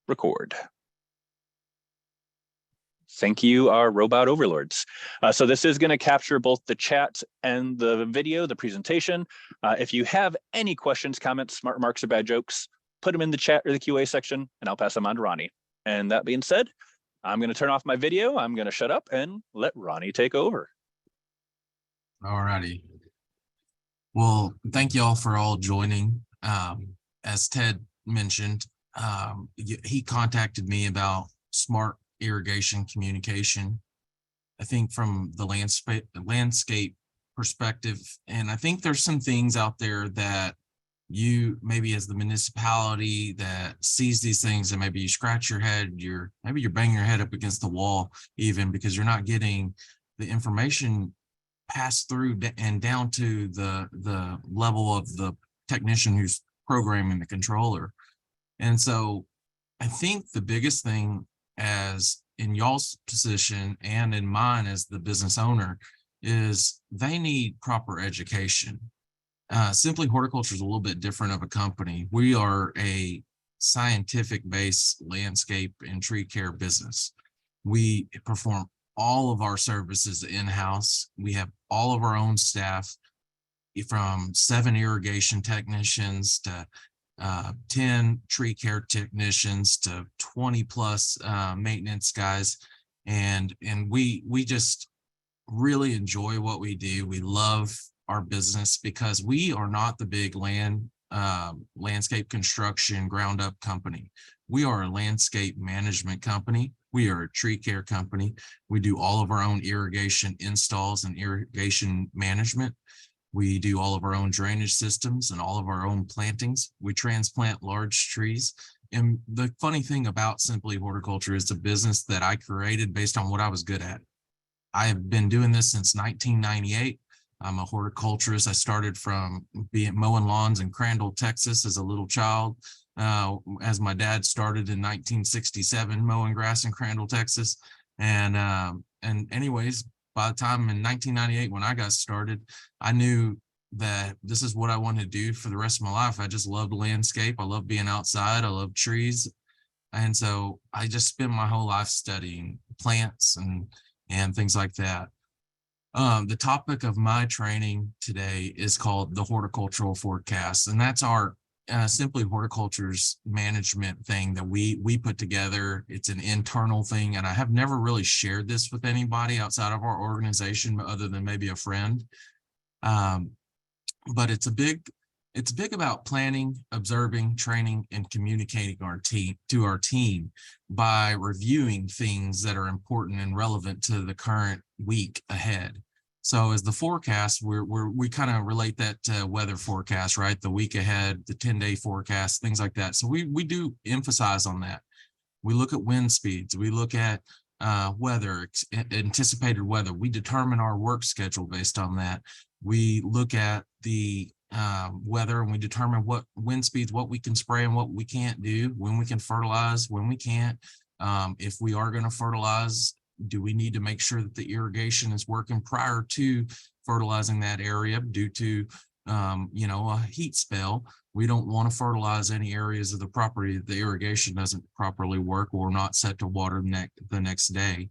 record. Thank you, our robot overlords. So this is going to capture both the chat and the video, the presentation. If you have any questions, comments, smart remarks, or bad jokes, put them in the chat or the QA section, and I'll pass them on to Ronnie. And that being said, I'm going to turn off my video. I'm going to shut up and let Ronnie take over. All righty. Well, thank you all for all joining. As Ted mentioned, he contacted me about smart irrigation communication, I think from the landscape perspective. And I think there's some things out there that you maybe as the municipality that sees these things, and maybe you scratch your head, maybe you're banging your head up against the wall even because you're not getting the information passed through and down to the level of the technician who's programming the controller. And so I think the biggest thing, as in y'all's position and in mine as the business owner, is they need proper education. Simply Horticulture is a little bit different of a company. We are a scientific-based landscape and tree care business. We perform all of our services in-house. We have all of our own staff, from 7 irrigation technicians to 10 tree care technicians to 20 plus maintenance guys. And we just really enjoy what we do. We love our business because we are not the big landscape construction ground up company. We are a landscape management company. We are a tree care company. We do all of our own irrigation installs and irrigation management. We do all of our own drainage systems and all of our own plantings. We transplant large trees. And the funny thing about Simply Horticulture is a business that I created based on what I was good at. I have been doing this since 1998. I'm a horticulturist. I started from mowing lawns in Crandall, Texas as a little child, as my dad started in 1967 mowing grass in Crandall, Texas. And anyways, by the time in 1998, when I got started, I knew that this is what I wanted to do for the rest of my life. I just loved landscape. I love being outside. I love trees. And so I just spent my whole life studying plants and things like that. The topic of my training today is called the horticultural forecast. And that's our Simply Horticulture's management thing that we put together. It's an internal thing, and I have never really shared this with anybody outside of our organization, other than maybe a friend. But it's big about planning, observing, training, and communicating to our team by reviewing things that are important and relevant to the current week ahead. So as the forecast, we kind of relate that to weather forecast, right? The week ahead, the 10-day forecast, things like that. So we do emphasize on that. We look at wind speeds. We look at weather, anticipated weather. We determine our work schedule based on that. We look at the weather, and we determine what wind speeds, what we can spray and what we can't do, when we can fertilize, when we can't. If we are going to fertilize, do we need to make sure that the irrigation is working prior to fertilizing that area due to a heat spell? We don't want to fertilize any areas of the property that the irrigation doesn't properly work or not set to water the next day.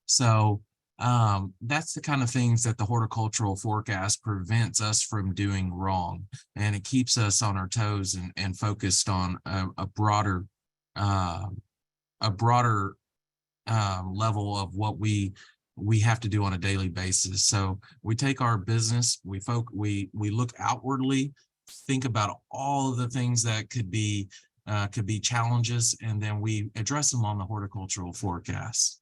So that's the kind of things that the horticultural forecast prevents us from doing wrong, and it keeps us on our toes and focused on a broader level of what we have to do on a daily basis. So we take our business, we look outwardly, think about all of the things that could be challenges, and then we address them on the horticultural forecast.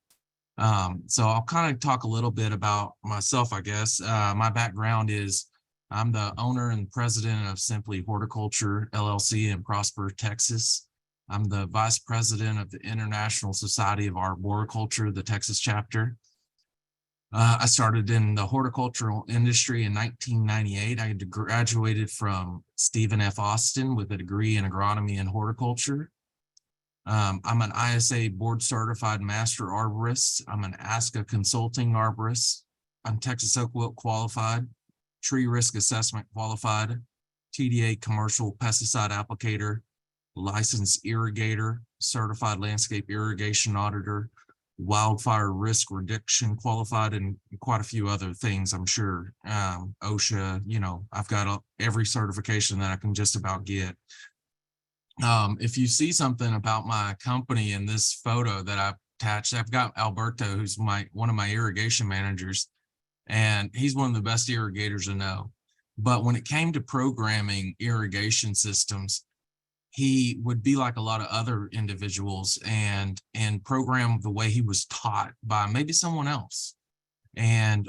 So I'll kind of talk a little bit about myself, I guess. My background is I'm the owner and president of Simply Horticulture LLC in Prosper, Texas. I'm the vice president of the International Society of Arboriculture, the Texas chapter. I started in the horticultural industry in 1998. I graduated from Stephen F. Austin with a degree in agronomy and horticulture. I'm an ISA board certified master arborist. I'm an ASCA consulting arborist. I'm Texas Oak Wilt qualified, tree risk assessment qualified, TDA commercial pesticide applicator, licensed irrigator, certified landscape irrigation auditor, wildfire risk reduction qualified, and quite a few other things, I'm sure. OSHA, I've got every certification that I can just about get. If you see something about my company in this photo that I've attached, I've got Alberto, who's one of my irrigation managers, and he's one of the best irrigators I know. But when it came to programming irrigation systems, he would be like a lot of other individuals and program the way he was taught by maybe someone else,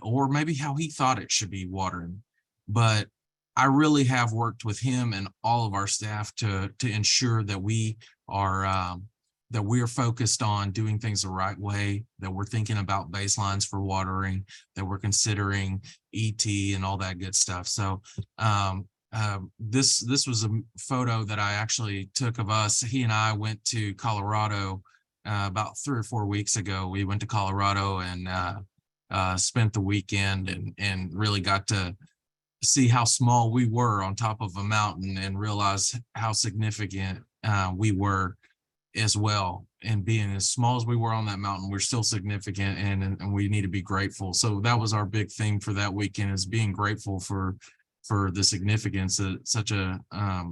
or maybe how he thought it should be watering. But I really have worked with him and all of our staff to ensure that we are focused on doing things the right way, that we're thinking about baselines for watering, that we're considering ET and all that good stuff. So this was a photo that I actually took of us. He and I went to Colorado about 3 or 4 weeks ago. We went to Colorado and spent the weekend and really got to see how small we were on top of a mountain and realize how significant we were as well. And being as small as we were on that mountain, we're still significant, and we need to be grateful. So that was our big theme for that weekend, is being grateful for the significance that such a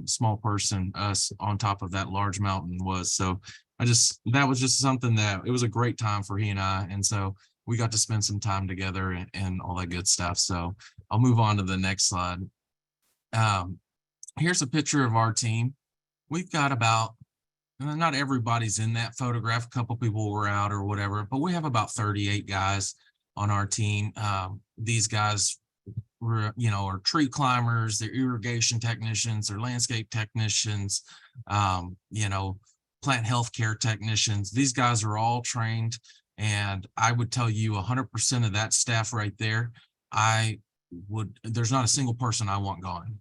small person, us, on top of that large mountain was. So that was just something that it was a great time for he and I. And so we got to spend some time together and all that good stuff. So I'll move on to the next slide. Here's a picture of our team. We've got about, not everybody's in that photograph. A couple people were out or whatever, but we have about 38 guys on our team. These guys are tree climbers, they're irrigation technicians, they're landscape technicians, plant health care technicians. These guys are all trained. And I would tell you 100% of that staff right there, there's not a single person I want gone.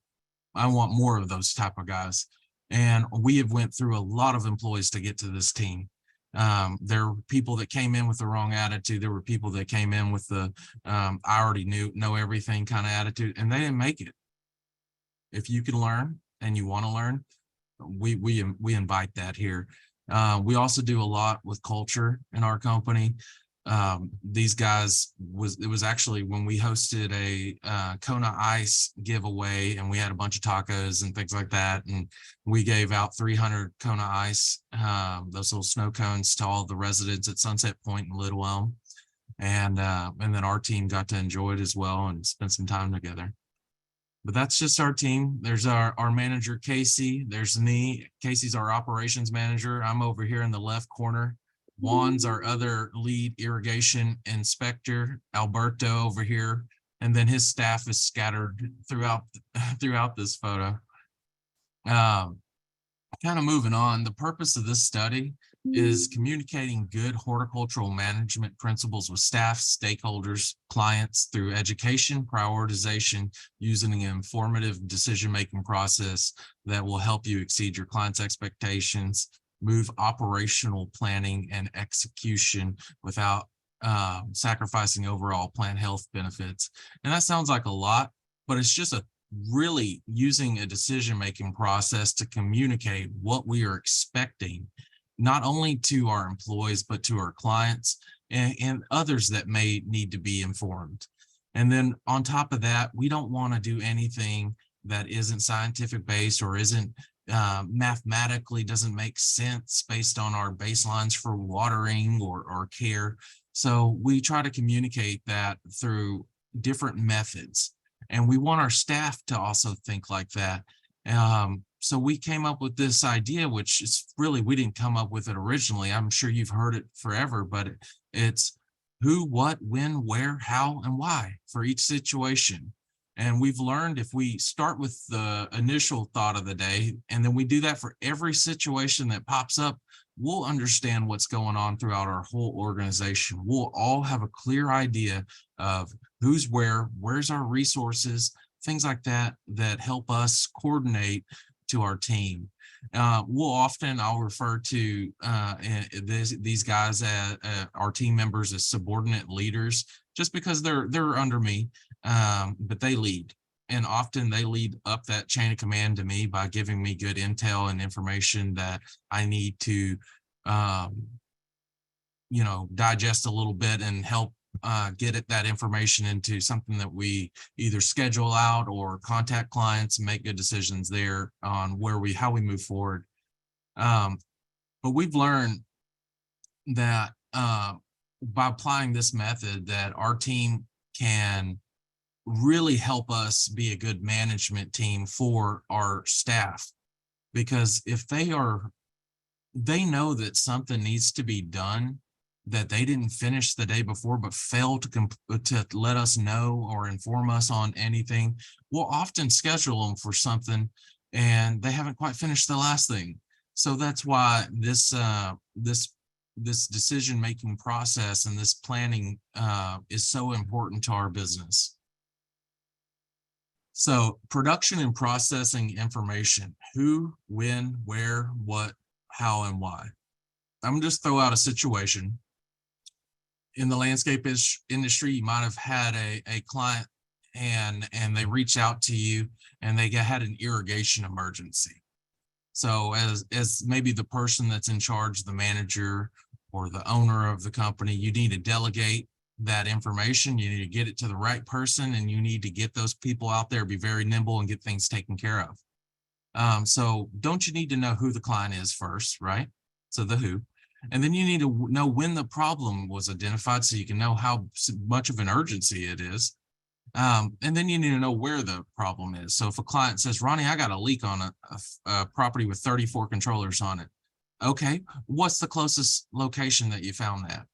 I want more of those type of guys. And we have went through a lot of employees to get to this team. There were people that came in with the wrong attitude. There were people that came in with the I already know everything kind of attitude, and they didn't make it. If you can learn and you want to learn, we invite that here. We also do a lot with culture in our company. These guys it was actually when we hosted a Kona Ice giveaway, and we had a bunch of tacos and things like that, and we gave out 300 Kona Ice, those little snow cones, to all the residents at Sunset Point in Little Elm, and then our team got to enjoy it as well and spend some time together. But that's just our team. There's our manager, Casey. There's me. Casey's our operations manager. I'm over here in the left corner. Juan's our other lead irrigation inspector. Alberto over here. And then his staff is scattered throughout this photo. Kind of moving on, the purpose of this study is communicating good horticultural management principles with staff, stakeholders, clients through education, prioritization, using an informative decision-making process that will help you exceed your clients' expectations, move operational planning and execution without sacrificing overall plant health benefits. And that sounds like a lot, but it's just really using a decision-making process to communicate what we are expecting, not only to our employees, but to our clients and others that may need to be informed. And then on top of that, we don't want to do anything that isn't scientific based or isn't mathematically doesn't make sense based on our baselines for watering or care. So we try to communicate that through different methods. And we want our staff to also think like that. So we came up with this idea, which is really, we didn't come up with it originally. I'm sure you've heard it forever, but it's who, what, when, where, how, and why for each situation. And we've learned if we start with the initial thought of the day, and then we do that for every situation that pops up, we'll understand what's going on throughout our whole organization. We'll all have a clear idea of who's where's our resources, things like that, that help us coordinate to our team. I'll refer to these guys, our team members, as subordinate leaders, just because they're under me, but they lead. and often they lead up that chain of command to me by giving me good intel and information that I need to, digest a little bit and help that information into something that we either schedule out or contact clients and make good decisions there on how we move forward. But we've learned that by applying this method, that our team can really help us be a good management team for our staff, because if they know that something needs to be done that they didn't finish the day before, but failed to let us know or inform us on anything, we'll often schedule them for something and they haven't quite finished the last thing. So that's why this decision-making process and this planning is so important to our business. So production and processing information: who, when, where, what, how, and why. I'm gonna just throw out a situation. In the landscape industry, you might have had a client and they reached out to you and they had an irrigation emergency. So as maybe the person that's in charge, the manager or the owner of the company, you need to delegate that information. You need to get it to the right person, and you need to get those people out there, be very nimble and get things taken care of. So don't you need to know who the client is first, right? So the who. And then you need to know when the problem was identified so you can know how much of an urgency it is. And then you need to know where the problem is. So if a client says, Ronnie, I got a leak on a property with 34 controllers on it. Okay, what's the closest location that you found that?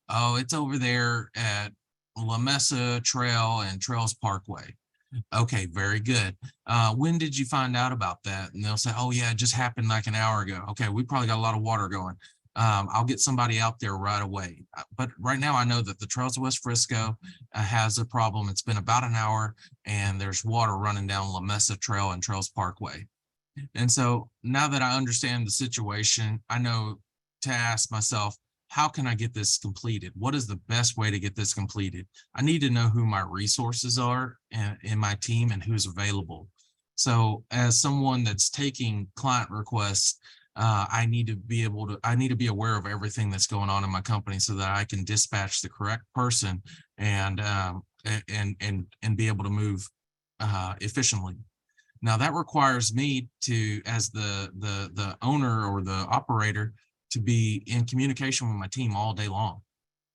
Oh, it's over there at La Mesa Trail and Trails Parkway. Okay, very good. When did you find out about that? And they'll say, oh yeah, it just happened like an hour ago. Okay, we probably got a lot of water going. I'll get somebody out there right away. But right now I know that the Trails of West Frisco has a problem. It's been about an hour and there's water running down La Mesa Trail and Trails Parkway. And so now that I understand the situation, I know to ask myself, how can I get this completed? What is the best way to get this completed? I need to know who my resources are in my team and who's available. So as someone that's taking client requests, I need to be aware of everything that's going on in my company so that I can dispatch the correct person and be able to move efficiently. Now that requires me to, as the owner or the operator, to be in communication with my team all day long.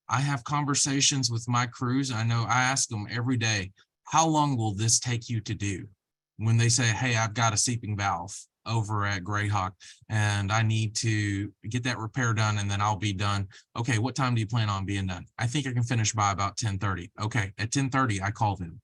I have conversations with my crews. I ask them every day, how long will this take you to do? When they say, hey, I've got a seeping valve over at Greyhawk and I need to get that repair done and then I'll be done. Okay, what time do you plan on being done? I think I can finish by about 10:30. Okay, at 10:30, I call them.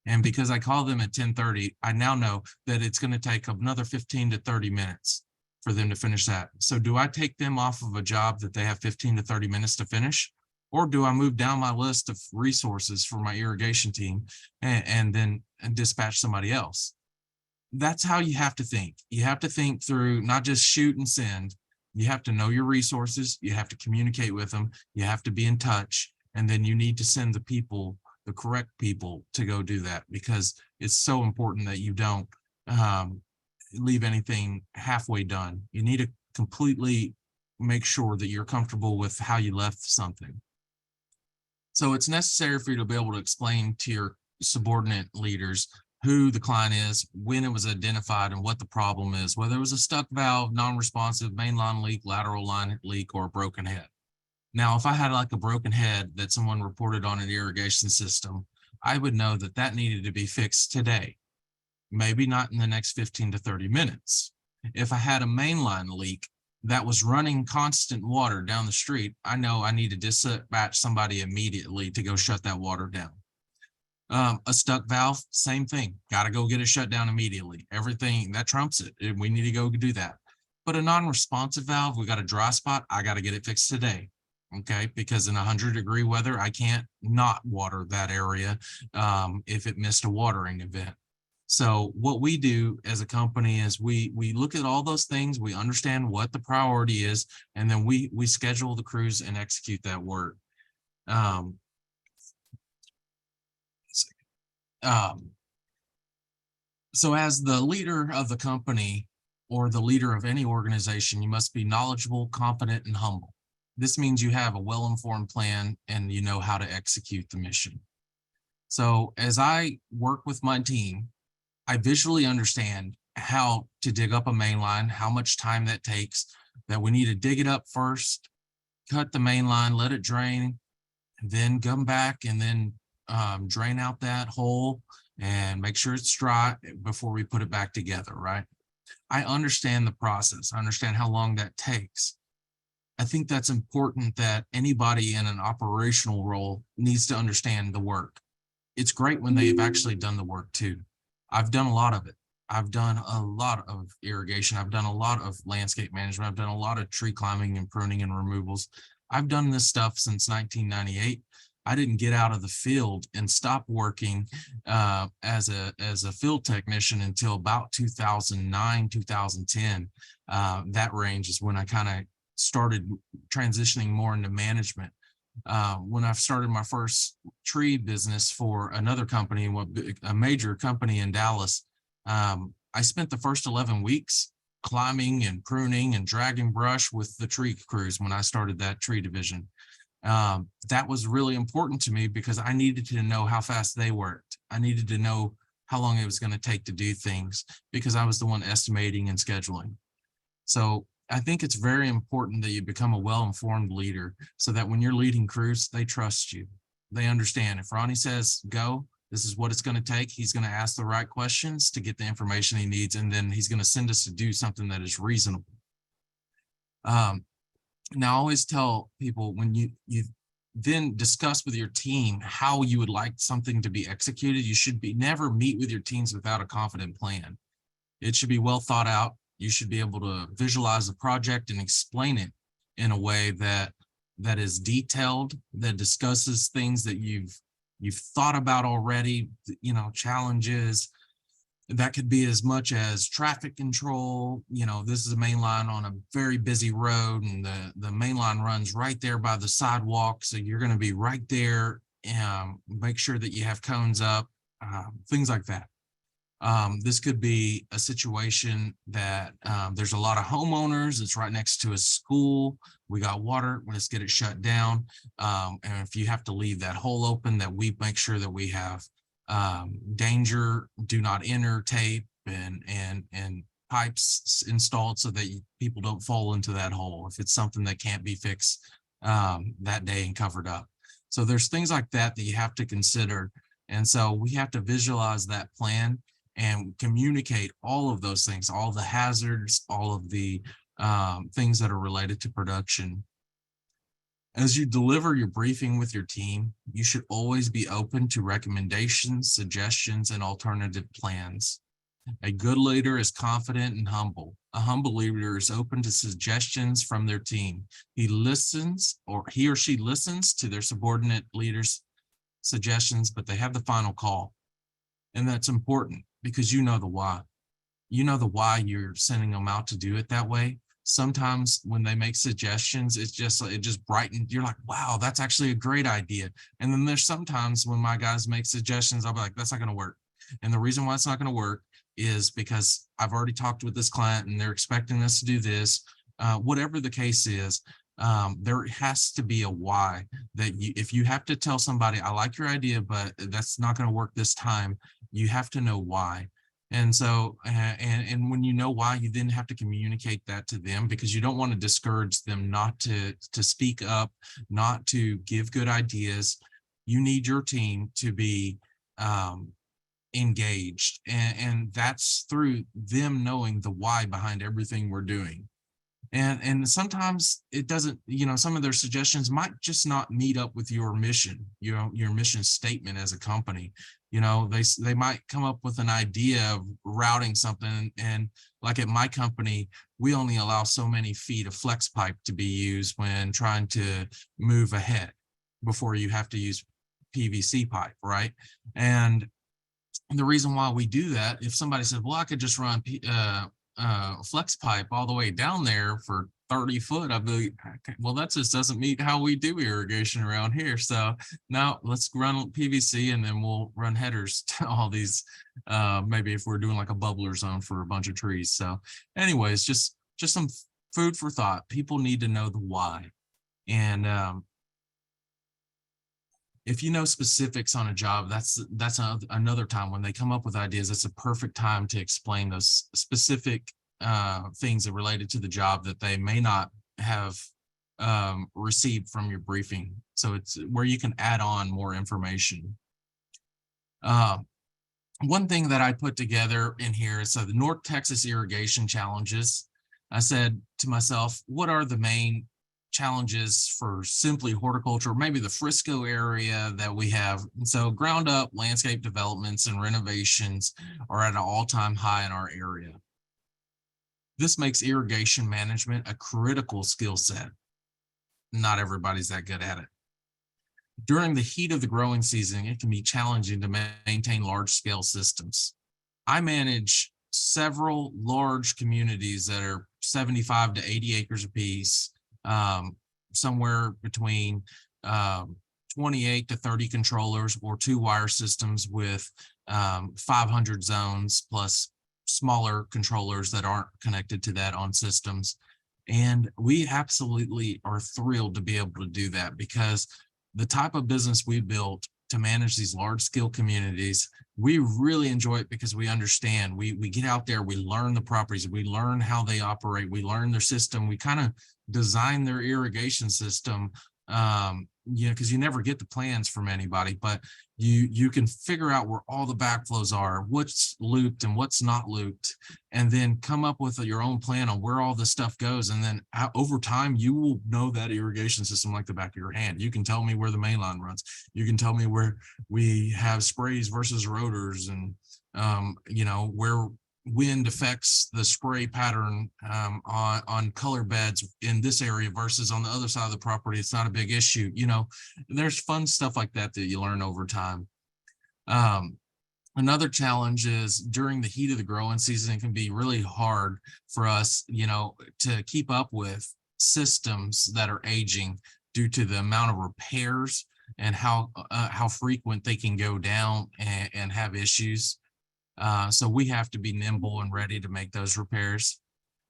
And because I call them at 10:30, I now know that it's going to take another 15 to 30 minutes for them to finish that. So do I take them off of a job that they have 15 to 30 minutes to finish? Or do I move down my list of resources for my irrigation team and then dispatch somebody else? That's how you have to think. You have to think through, not just shoot and send. You have to know your resources. You have to communicate with them. You have to be in touch. And then you need to send the correct people to go do that, because it's so important that you don't leave anything halfway done. You need to completely make sure that you're comfortable with how you left something. So it's necessary for you to be able to explain to your subordinate leaders who the client is, when it was identified, and what the problem is, whether it was a stuck valve, non-responsive, mainline leak, lateral line leak, or a broken head. Now, if I had like a broken head that someone reported on an irrigation system, I would know that that needed to be fixed today, maybe not in the next 15 to 30 minutes. If I had a mainline leak that was running constant water down the street, I know I need to dispatch somebody immediately to go shut that water down. A stuck valve, same thing. Got to go get it shut down immediately. Everything that trumps it. We need to go do that. But a non-responsive valve, we got a dry spot. I got to get it fixed today. Okay, because in 100-degree weather, I can't not water that area if it missed a watering event. So what we do as a company is we look at all those things, we understand what the priority is, and then we schedule the crews and execute that work. So as the leader of the company or the leader of any organization, you must be knowledgeable, confident, and humble. This means you have a well-informed plan and you know how to execute the mission. So as I work with my team, I visually understand how to dig up a main line, how much time that takes, that we need to dig it up first, cut the main line, let it drain, and then come back and then drain out that hole and make sure it's dry before we put it back together, right? I understand the process. I understand how long that takes. I think that's important that anybody in an operational role needs to understand the work. It's great when they've actually done the work too. I've done a lot of it. I've done a lot of irrigation. I've done a lot of landscape management. I've done a lot of tree climbing and pruning and removals. I've done this stuff since 1998. I didn't get out of the field and stop working as a field technician until about 2009, 2010. That range is when I kind of started transitioning more into management. When I started my first tree business for another company, a major company in Dallas, I spent the first 11 weeks climbing and pruning and dragging brush with the tree crews when I started that tree division. That was really important to me because I needed to know how fast they worked. I needed to know how long it was going to take to do things because I was the one estimating and scheduling. So I think it's very important that you become a well-informed leader so that when you're leading crews, they trust you. They understand if Ronnie says go, this is what it's going to take. He's going to ask the right questions to get the information he needs, and then he's going to send us to do something that is reasonable. Now, I always tell people when you then discuss with your team how you would like something to be executed, you should never meet with your teams without a confident plan. It should be well thought out. You should be able to visualize the project and explain it in a way that is detailed, that discusses things that you've thought about already, challenges. That could be as much as traffic control. This is a main line on a very busy road, and the main line runs right there by the sidewalk. So you're going to be right there and make sure that you have cones up, things like that. This could be a situation that there's a lot of homeowners. It's right next to a school. We got water. Let's get it shut down. And if you have to leave that hole open, that we make sure that we have danger, do not enter tape and pipes installed so that people don't fall into that hole if it's something that can't be fixed that day and covered up. So there's things like that you have to consider. And so we have to visualize that plan and communicate all of those things, all the hazards, all of the things that are related to production. As you deliver your briefing with your team, you should always be open to recommendations, suggestions, and alternative plans. A good leader is confident and humble. A humble leader is open to suggestions from their team. He or she listens to their subordinate leaders' suggestions, but they have the final call. And that's important because you know the why. You know the why you're sending them out to do it that way. Sometimes when they make suggestions, it just brightens. You're like, wow, that's actually a great idea. And then there's sometimes when my guys make suggestions, I'll be like, that's not going to work. And the reason why it's not going to work is because I've already talked with this client and they're expecting us to do this. Whatever the case is, there has to be a why that if you have to tell somebody, I like your idea, but that's not going to work this time, you have to know why. And so, and when you know why, you then have to communicate that to them because you don't want to discourage them not to speak up, not to give good ideas. You need your team to be engaged, and that's through them knowing the why behind everything we're doing. And sometimes it doesn't, some of their suggestions might just not meet up with your mission, your mission statement as a company. They might come up with an idea of routing something. And like at my company, we only allow so many feet of flex pipe to be used when trying to move ahead before you have to use PVC pipe, right? And the reason why we do that, if somebody said, well, I could just run flex pipe all the way down there for 30 foot, I'd be like, okay, well, that just doesn't meet how we do irrigation around here. So now let's run PVC and then we'll run headers to all these, maybe if we're doing like a bubbler zone for a bunch of trees. So anyways, just some food for thought. People need to know the why. And if you know specifics on a job, that's another time when they come up with ideas. It's a perfect time to explain those specific things that related to the job that they may not have received from your briefing. So it's where you can add on more information. One thing that I put together in here is the North Texas irrigation challenges. I said to myself, what are the main challenges for simply horticulture, maybe the Frisco area that we have? And so ground up landscape developments and renovations are at an all-time high in our area. This makes irrigation management a critical skill set. Not everybody's that good at it. During the heat of the growing season, it can be challenging to maintain large-scale systems. I manage several large communities that are 75 to 80 acres apiece, somewhere between 28 to 30 controllers or 2 wire systems with 500 zones plus smaller controllers that aren't connected to that on systems. And we absolutely are thrilled to be able to do that, because the type of business we built to manage these large scale communities, we really enjoy it because we understand, we get out there, we learn the properties, we learn how they operate, we learn their system, we kind of design their irrigation system, because you never get the plans from anybody, but you can figure out where all the backflows are, what's looped and what's not looped, and then come up with your own plan on where all this stuff goes. And then over time, you will know that irrigation system like the back of your hand. You can tell me where the main line runs. You can tell me where we have sprays versus rotors, and where wind affects the spray pattern on color beds in this area versus on the other side of the property. It's not a big issue. There's fun stuff like that you learn over time. Another challenge is during the heat of the growing season, it can be really hard for us, to keep up with systems that are aging due to the amount of repairs and how frequent they can go down and have issues. So we have to be nimble and ready to make those repairs.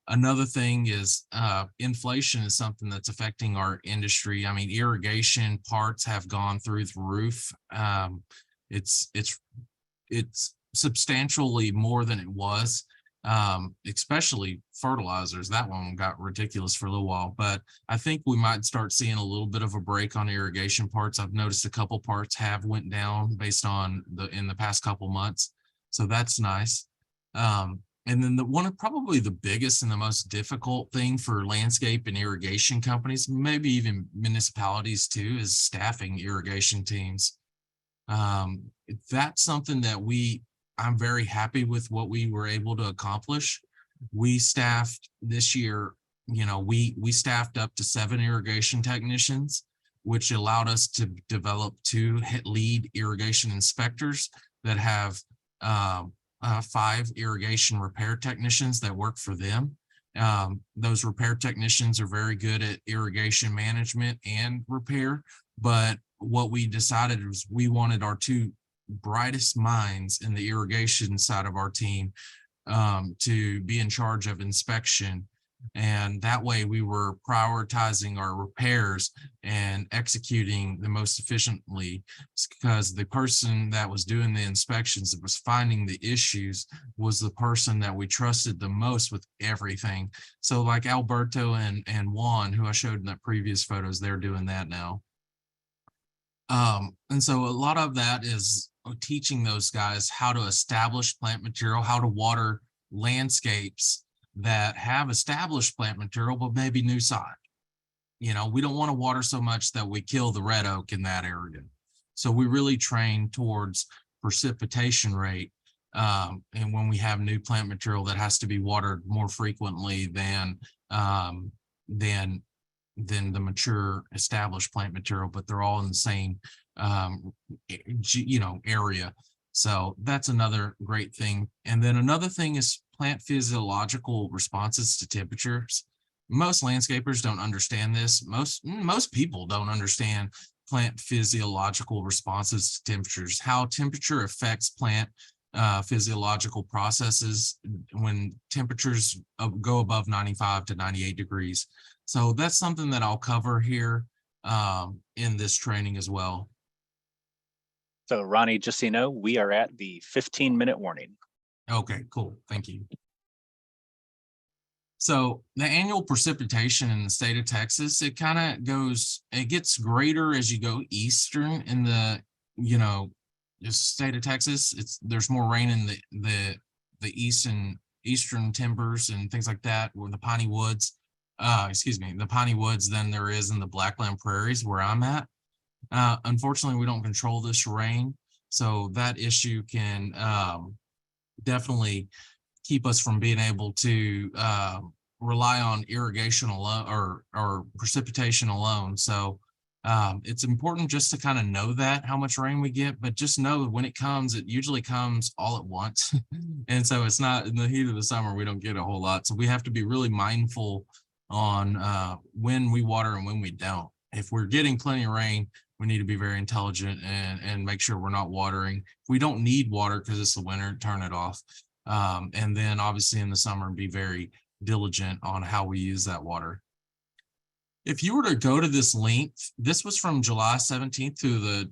Another thing is inflation is something that's affecting our industry. I mean, irrigation parts have gone through the roof. It's substantially more than it was, especially fertilizers. That one got ridiculous for a little while, but I think we might start seeing a little bit of a break on irrigation parts. I've noticed a couple parts have went down based on in the past couple months. So that's nice. And then probably the biggest and the most difficult thing for landscape and irrigation companies, maybe even municipalities too, is staffing irrigation teams. That's something that I'm very happy with what we were able to accomplish. We staffed this year, we staffed up to 7 irrigation technicians, which allowed us to develop 2 lead irrigation inspectors that have 5 irrigation repair technicians that work for them. Those repair technicians are very good at irrigation management and repair, but what we decided was we wanted our 2 brightest minds in the irrigation side of our team to be in charge of inspection. And that way we were prioritizing our repairs and executing the most efficiently, because the person that was doing the inspections, that was finding the issues, was the person that we trusted the most with everything. So like Alberto and Juan, who I showed in the previous photos, they're doing that now. And so a lot of that is teaching those guys how to establish plant material, how to water landscapes that have established plant material, but maybe new sod. We don't want to water so much that we kill the red oak in that area. So we really train towards precipitation rate. And when we have new plant material that has to be watered more frequently than the mature established plant material, but they're all in the same, area. So that's another great thing. And then another thing is plant physiological responses to temperatures. most landscapers don't understand this. Most people don't understand plant physiological responses to temperatures, how temperature affects plant physiological processes when temperatures go above 95 to 98 degrees. So that's something that I'll cover here in this training as well. So Ronnie, just so you know, we are at the 15-minute warning. Okay, cool. Thank you. So the annual precipitation in the state of Texas, it gets greater as you go eastern in the, the state of Texas. There's more rain in the eastern timbers and things like that, or the piney woods, the piney woods than there is in the Blackland prairies where I'm at. Unfortunately, we don't control this rain, so that issue can definitely keep us from being able to rely on irrigation alone or precipitation alone. So it's important just to kind of know that how much rain we get, but just know when it comes, it usually comes all at once. And so it's not in the heat of the summer, we don't get a whole lot. So we have to be really mindful on when we water and when we don't. If we're getting plenty of rain, we need to be very intelligent and make sure we're not watering. If we don't need water because it's the winter, turn it off. And then obviously in the summer, be very diligent on how we use that water. If you were to go to this link, this was from July 17th to the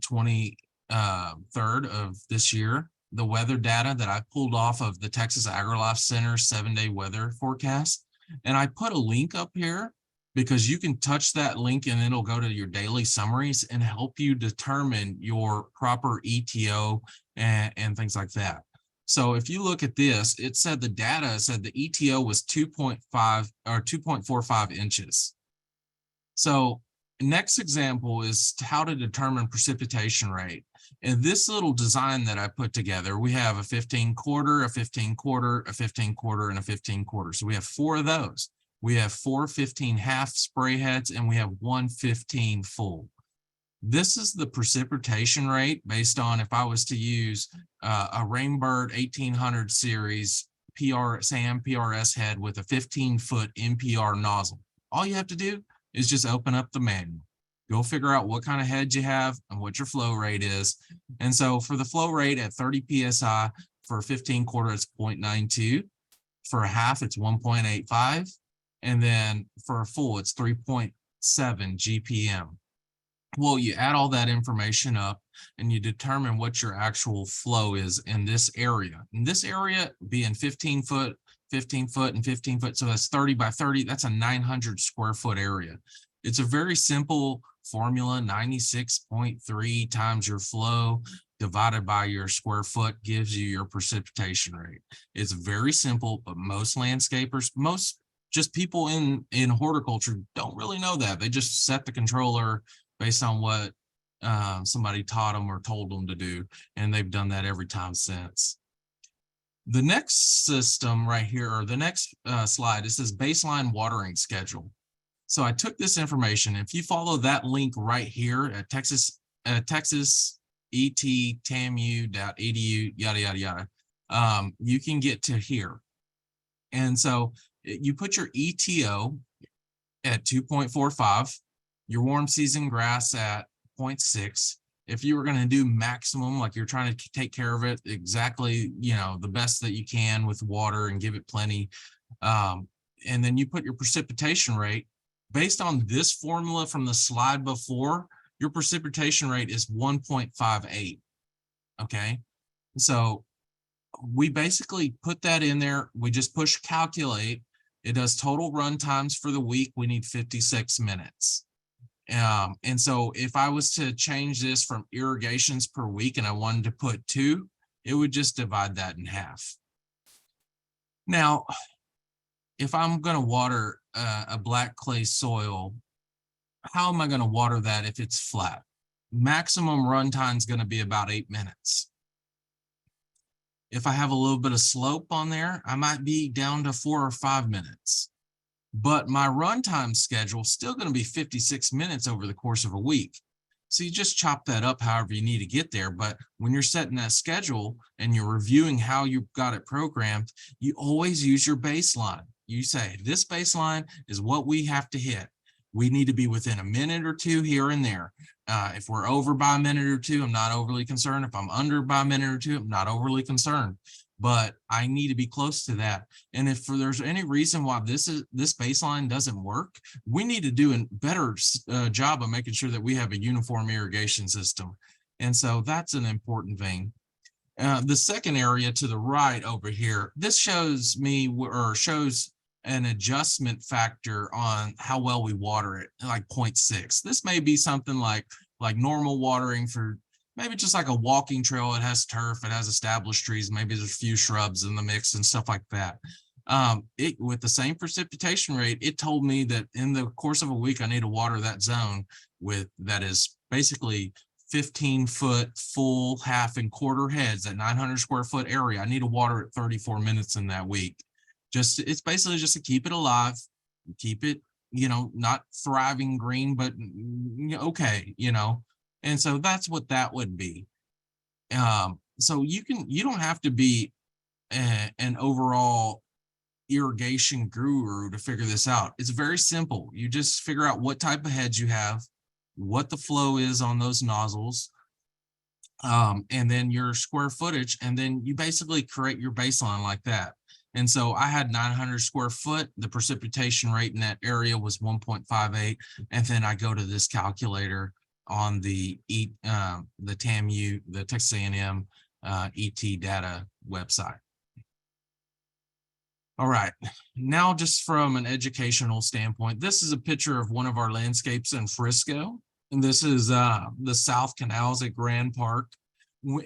23rd of this year, the weather data that I pulled off of the Texas AgriLife Center 7-day weather forecast. And I put a link up here because you can touch that link and it'll go to your daily summaries and help you determine your proper ETO and things like that. So if you look at this, it said the data said the ETO was 2.5 or 2.45 inches. So next example is how to determine precipitation rate. In this little design that I put together, we have a 15 quarter, a 15 quarter, a 15 quarter, and a 15 quarter. So we have 4 of those. We have 4 15 half spray heads, and we have 1 15 full. This is the precipitation rate based on if I was to use a Rainbird 1800 series SAM PRS head with a 15-foot NPR nozzle. All you have to do is just open up the manual. Go figure out what kind of head you have and what your flow rate is. And so for the flow rate at 30 PSI, for a 15 quarter, it's 0.92. For a half, it's 1.85. And then for a full, it's 3.7 GPM. Well, you add all that information up and you determine what your actual flow is in this area. In this area being 15 foot, 15 foot, and 15 foot. So that's 30 by 30. That's a 900 square foot area. It's a very simple formula. 96.3 times your flow divided by your square foot gives you your precipitation rate. It's very simple, but most landscapers, just people in horticulture don't really know that. They just set the controller based on what somebody taught them or told them to do, and they've done that every time since. The next system right here, or the next slide, it says baseline watering schedule. So I took this information. If you follow that link right here at texas.et.tamu.edu, yada, yada, yada, you can get to here. And so you put your ETO at 2.45, your warm season grass at 0.6. If you were going to do maximum, like you're trying to take care of it exactly, the best that you can with water and give it plenty. And then you put your precipitation rate based on this formula from the slide before, your precipitation rate is 1.58. Okay. So we basically put that in there. We just push calculate. It does total run times for the week. We need 56 minutes. And so if I was to change this from irrigations per week and I wanted to put 2, it would just divide that in half. Now, if I'm going to water a black clay soil, how am I going to water that if it's flat? Maximum run time is going to be about 8 minutes. If I have a little bit of slope on there, I might be down to 4 or 5 minutes. But my runtime schedule is still going to be 56 minutes over the course of a week. So you just chop that up however you need to get there. But when you're setting that schedule and you're reviewing how you got it programmed, you always use your baseline. You say this baseline is what we have to hit. We need to be within a minute or two here and there. If we're over by a minute or two, I'm not overly concerned. If I'm under by a minute or two, I'm not overly concerned. But I need to be close to that. And if there's any reason why this baseline doesn't work, we need to do a better job of making sure that we have a uniform irrigation system. And so that's an important thing. The second area to the right over here, this shows me or shows an adjustment factor on how well we water it, like 0.6. This may be something like normal watering for maybe just like a walking trail. It has turf, it has established trees, maybe there's a few shrubs in the mix and stuff like that. With the same precipitation rate, it told me that in the course of a week, I need to water that zone that is basically 15-foot full, half, and quarter heads, that 900 square foot area. I need to water it 34 minutes in that week. It's basically just to keep it alive, keep it, not thriving green, but okay, and so that's what that would be. So you don't have to be an overall irrigation guru to figure this out. It's very simple. You just figure out what type of heads you have, what the flow is on those nozzles, and then your square footage, and then you basically create your baseline like that. And so I had 900 square foot. The precipitation rate in that area was 1.58. And then I go to this calculator on the TAMU, the Texas A&M ET data website. All right, now just from an educational standpoint, this is a picture of one of our landscapes in Frisco. And this is the South Canals at Grand Park.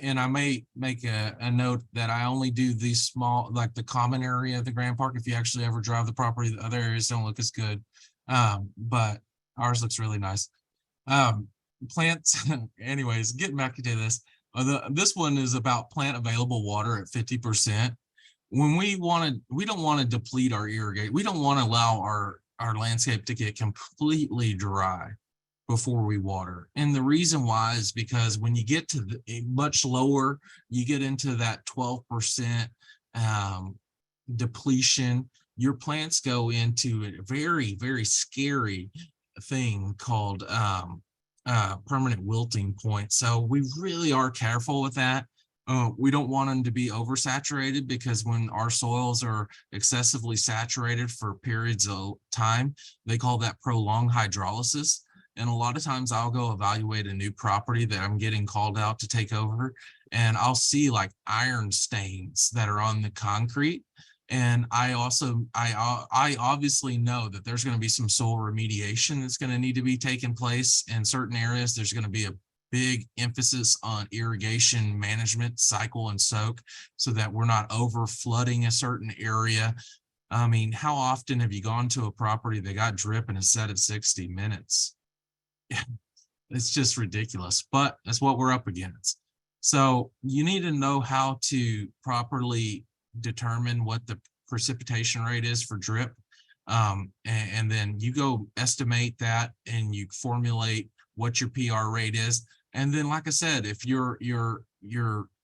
And I may make a note that I only do these small, like the common area of the Grand Park. If you actually ever drive the property, the other areas don't look as good. But ours looks really nice. Plants, anyways, getting back to this. This one is about plant available water at 50%. When we don't want to deplete our irrigation. We don't want to allow our landscape to get completely dry before we water. And the reason why is because when you get to much lower, you get into that 12% depletion, your plants go into a very, very scary thing called permanent wilting point. So we really are careful with that. We don't want them to be oversaturated, because when our soils are excessively saturated for periods of time, they call that prolonged hydrolysis. And a lot of times I'll go evaluate a new property that I'm getting called out to take over, and I'll see like iron stains that are on the concrete. And I obviously know that there's going to be some soil remediation that's going to need to be taking place in certain areas. There's going to be a big emphasis on irrigation management, cycle and soak, so that we're not over flooding a certain area. I mean, how often have you gone to a property that got drip and is set at 60 minutes? It's just ridiculous, but that's what we're up against. So you need to know how to properly determine what the precipitation rate is for drip. And then you go estimate that, and you formulate what your PR rate is. And then, like I said, if your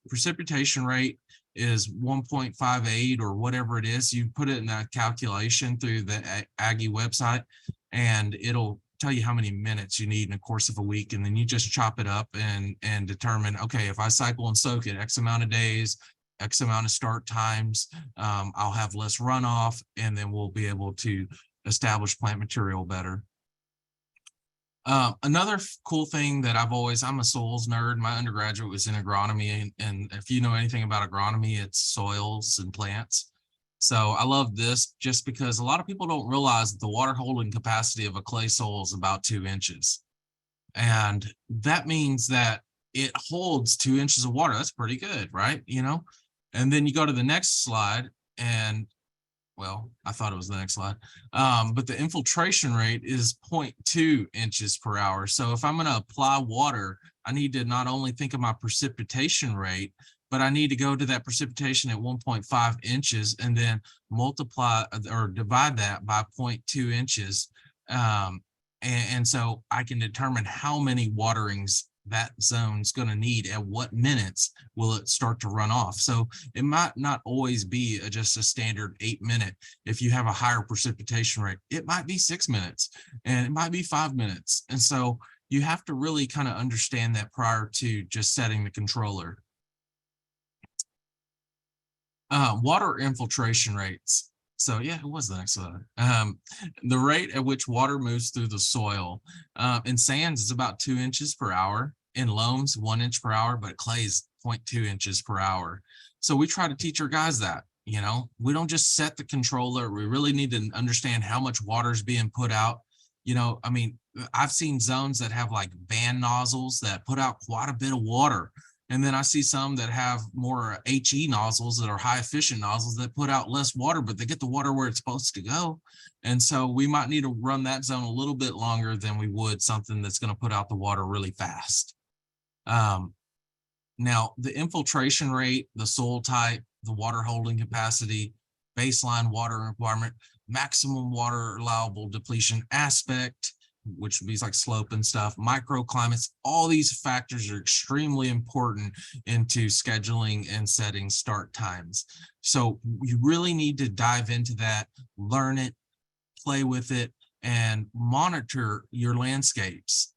precipitation rate is 1.58 or whatever it is, you put it in that calculation through the Aggie website, and it'll tell you how many minutes you need in the course of a week. And then you just chop it up and determine, okay, if I cycle and soak it X amount of days, X amount of start times, I'll have less runoff, and then we'll be able to establish plant material better. Another cool thing that I'm a soils nerd. My undergraduate was in agronomy, and if you know anything about agronomy, it's soils and plants. So I love this just because a lot of people don't realize that the water holding capacity of a clay soil is about 2 inches. And that means that it holds 2 inches of water. That's pretty good, right? And then you go to the next slide, and well, I thought it was the next slide, but the infiltration rate is 0.2 inches per hour. So if I'm going to apply water, I need to not only think of my precipitation rate, but I need to go to that precipitation at 1.5 inches and then multiply or divide that by 0.2 inches. And so I can determine how many waterings that zone's going to need, at what minutes will it start to run off. So it might not always be just a standard 8 minute. If you have a higher precipitation rate, it might be 6 minutes and it might be 5 minutes. And so you have to really kind of understand that prior to just setting the controller. Water infiltration rates. So yeah, it was the next one. The rate at which water moves through the soil. In sands, it's about 2 inches per hour. In loams, 1 inch per hour, but clay's 0.2 inches per hour. So we try to teach our guys that, we don't just set the controller. We really need to understand how much water is being put out. I mean, I've seen zones that have like van nozzles that put out quite a bit of water. And then I see some that have more HE nozzles that are high efficient nozzles that put out less water, but they get the water where it's supposed to go. And so we might need to run that zone a little bit longer than we would something that's going to put out the water really fast. Now, the infiltration rate, the soil type, the water holding capacity, baseline water requirement, maximum water allowable depletion aspect, which would be like slope and stuff, microclimates, all these factors are extremely important into scheduling and setting start times. So you really need to dive into that, learn it, play with it, and monitor your landscapes.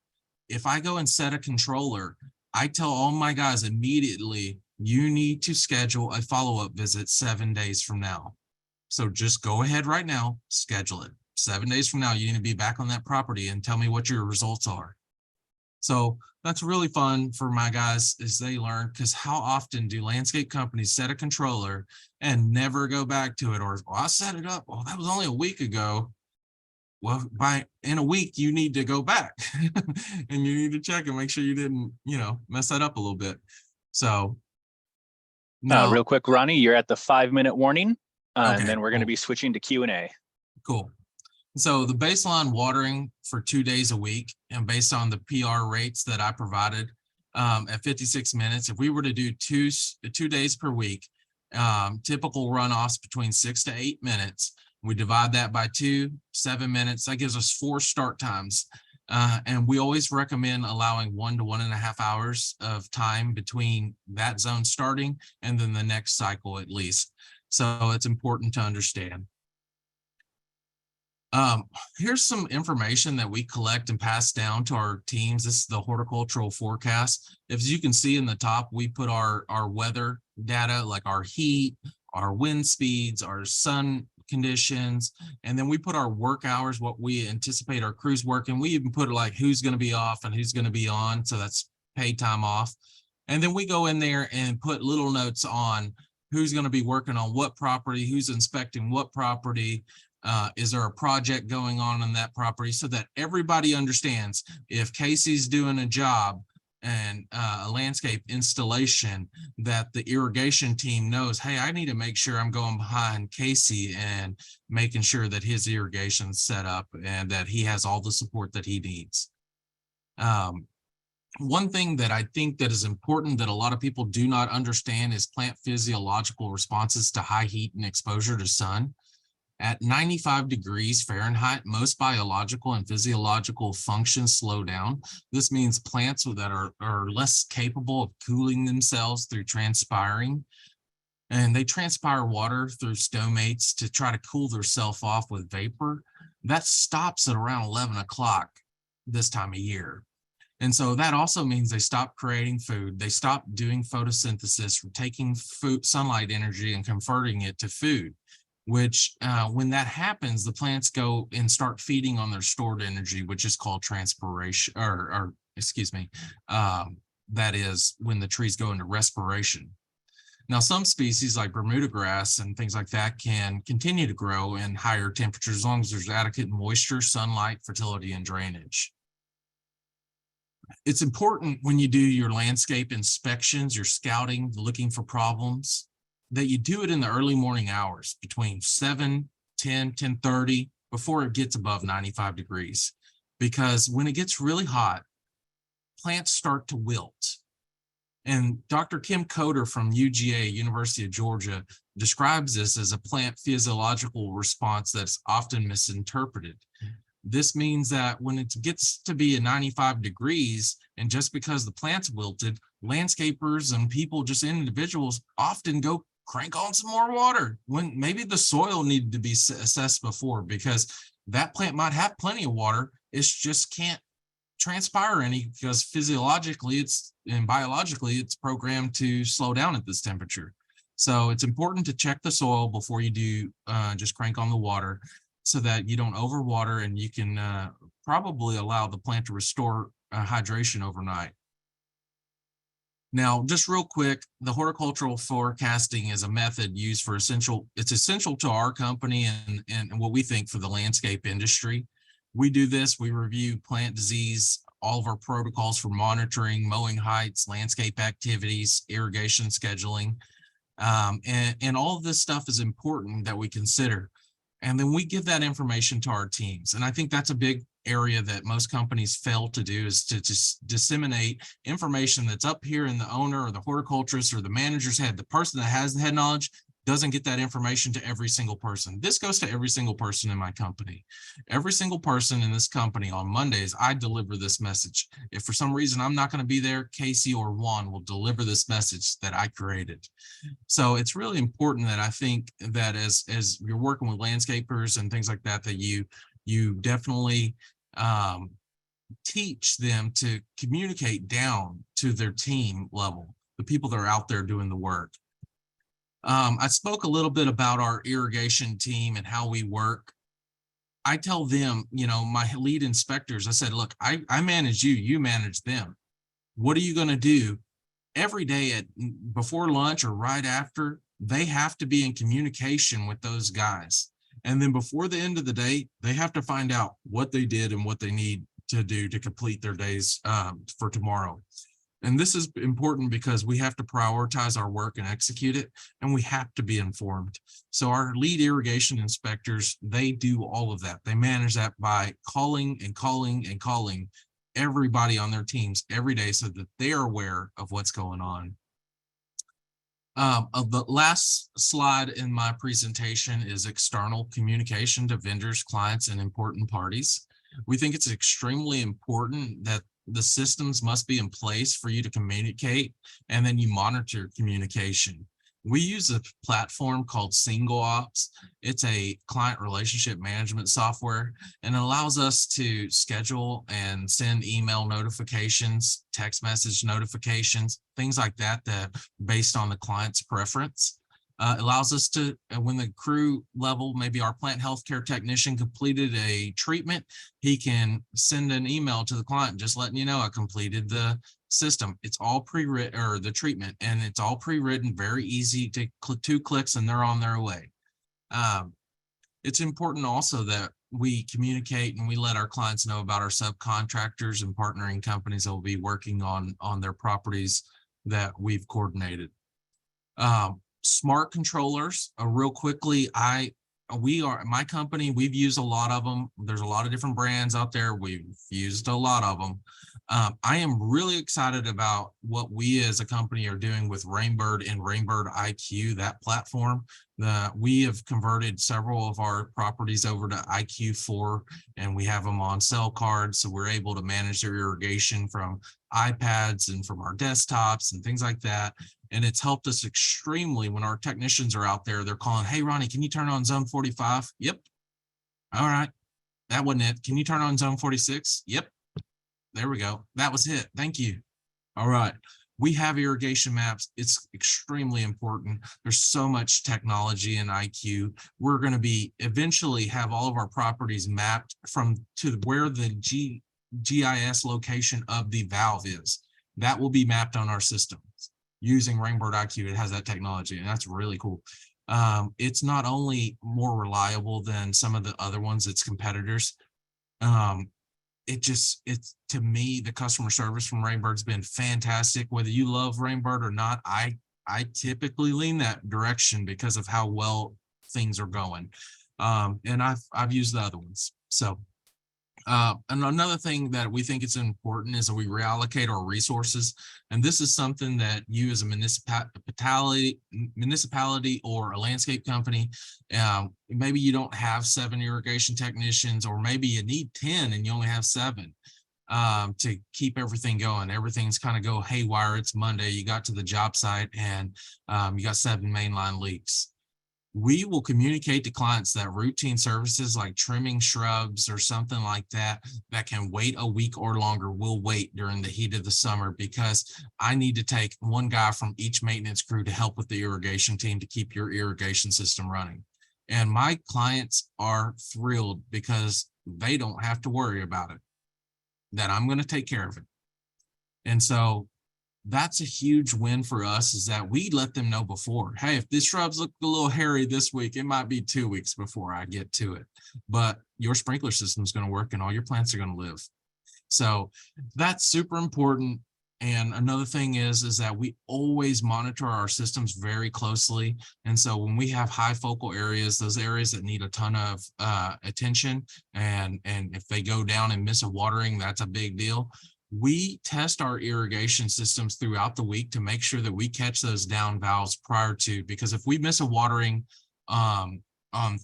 If I go and set a controller, I tell all my guys immediately, you need to schedule a follow-up visit 7 days from now. So just go ahead right now, schedule it. 7 days from now, you need to be back on that property and tell me what your results are. So that's really fun for my guys as they learn, because how often do landscape companies set a controller and never go back to it? Or, well, I set it up. Well, that was only a week ago. Well, in a week, you need to go back and you need to check and make sure you didn't, mess that up a little bit. So now, real quick, Ronnie, you're at the 5-minute warning, okay, and then we're going to cool. be switching to Q&A. Cool. So the baseline watering for 2 days a week, and based on the PR rates that I provided at 56 minutes, if we were to do two days per week, typical runoffs between 6 to 8 minutes, we divide that by 2, 7 minutes, that gives us 4 start times. And we always recommend allowing 1 to 1.5 hours of time between that zone starting and then the next cycle at least. So it's important to understand. Here's some information that we collect and pass down to our teams. This is the horticultural forecast. As you can see in the top, we put our weather data, like our heat, our wind speeds, our sun conditions, and then we put our work hours, what we anticipate our crews working. We even put like who's going to be off and who's going to be on. So that's paid time off. And then we go in there and put little notes on who's going to be working on what property, who's inspecting what property. Is there a project going on that property, so that everybody understands if Casey's doing a job and a landscape installation, that the irrigation team knows, hey, I need to make sure I'm going behind Casey and making sure that his irrigation's set up and that he has all the support that he needs. One thing that I think that is important that a lot of people do not understand is plant physiological responses to high heat and exposure to sun. At 95 degrees Fahrenheit, most biological and physiological functions slow down. This means plants that are less capable of cooling themselves through transpiring. And they transpire water through stomates to try to cool themselves off with vapor. That stops at around 11 o'clock this time of year. And so that also means they stop creating food. They stop doing photosynthesis, taking food, sunlight energy and converting it to food. Which when that happens, the plants go and start feeding on their stored energy, which is called transpiration, or excuse me, that is when the trees go into respiration. Now, some species like Bermuda grass and things like that can continue to grow in higher temperatures as long as there's adequate moisture, sunlight, fertility, and drainage. It's important when you do your landscape inspections, your scouting, looking for problems, that you do it in the early morning hours between 7, 10, 10:30 before it gets above 95 degrees. Because when it gets really hot, plants start to wilt. And Dr. Kim Coder from UGA, University of Georgia, describes this as a plant physiological response that's often misinterpreted. This means that when it gets to be 95 degrees, and just because the plant's wilted, landscapers and people, just individuals, often go crank on some more water when maybe the soil needed to be assessed before, because that plant might have plenty of water. It's just can't transpire any because physiologically and biologically it's programmed to slow down at this temperature. So it's important to check the soil before you do just crank on the water, so that you don't overwater and you can probably allow the plant to restore hydration overnight. Now, just real quick, the horticultural forecasting is a method used for it's essential to our company and what we think for the landscape industry. We do this, we review plant disease, all of our protocols for monitoring, mowing heights, landscape activities, irrigation scheduling. And all of this stuff is important that we consider. And then we give that information to our teams. And I think that's a big area that most companies fail to do, is to just disseminate information that's up here in the owner or the horticulturist or the manager's head. The person that has the head knowledge doesn't get that information to every single person. This goes to every single person in my company. Every single person in this company on Mondays, I deliver this message. If for some reason I'm not going to be there, Casey or Juan will deliver this message that I created. So it's really important that I think that as you're working with landscapers and things like that, that you definitely teach them to communicate down to their team level, the people that are out there doing the work. I spoke a little bit about our irrigation team and how we work. I tell them, my lead inspectors, I said, look, I manage you, you manage them. What are you going to do every day before lunch or right after? They have to be in communication with those guys. And then before the end of the day, they have to find out what they did and what they need to do to complete their days for tomorrow. And this is important because we have to prioritize our work and execute it, and we have to be informed. So our lead irrigation inspectors, they do all of that. They manage that by calling and calling and calling everybody on their teams every day so that they are aware of what's going on. The last slide in my presentation is external communication to vendors, clients, and important parties. We think it's extremely important that the systems must be in place for you to communicate, and then you monitor communication. We use a platform called Single Ops. It's a client relationship management software, and it allows us to schedule and send email notifications, text message notifications, things like that, that based on the client's preference. Allows us to, when the crew level, maybe our plant healthcare technician completed a treatment, he can send an email to the client just letting you know I completed the system. It's all pre-written, or the treatment, and it's all pre-written, very easy to 2 clicks and they're on their way. It's important also that we communicate and we let our clients know about our subcontractors and partnering companies that will be working on their properties that we've coordinated. Smart controllers, real quickly, my company, we've used a lot of them. There's a lot of different brands out there. We've used a lot of them. I am really excited about what we as a company are doing with Rainbird and Rainbird IQ, that platform. We have converted several of our properties over to IQ4, and we have them on cell cards, so we're able to manage their irrigation from iPads and from our desktops and things like that. And it's helped us extremely when our technicians are out there. They're calling, hey, Ronnie, can you turn on zone 45? Yep. All right. That wasn't it. Can you turn on zone 46? Yep. There we go. That was it. Thank you. All right. We have irrigation maps. It's extremely important. There's so much technology in IQ. We're going to be eventually have all of our properties mapped to where the GIS location of the valve is. That will be mapped on our systems using Rainbird IQ. It has that technology, and that's really cool. It's not only more reliable than some of the other ones, its competitors. It's to me, the customer service from Rainbird's been fantastic. Whether you love Rainbird or not, I typically lean that direction because of how well things are going. And I've used the other ones. So And another thing that we think is important is that we reallocate our resources. And this is something that you as a municipality or a landscape company, maybe you don't have 7 irrigation technicians, or maybe you need 10 and you only have 7 to keep everything going. Everything's kind of go haywire. It's Monday, you got to the job site and you got 7 mainline leaks. We will communicate to clients that routine services like trimming shrubs or something like that, that can wait a week or longer, will wait during the heat of the summer, because I need to take one guy from each maintenance crew to help with the irrigation team to keep your irrigation system running. And my clients are thrilled because they don't have to worry about it, that I'm going to take care of it. And so that's a huge win for us, is that we let them know before, hey, if this shrubs look a little hairy this week, it might be 2 weeks before I get to it, but your sprinkler system is going to work and all your plants are going to live. So that's super important. And another thing is that we always monitor our systems very closely. And so when we have high focal areas, those areas that need a ton of attention, and if they go down and miss a watering, that's a big deal. We test our irrigation systems throughout the week to make sure that we catch those down valves prior to, because if we miss a watering on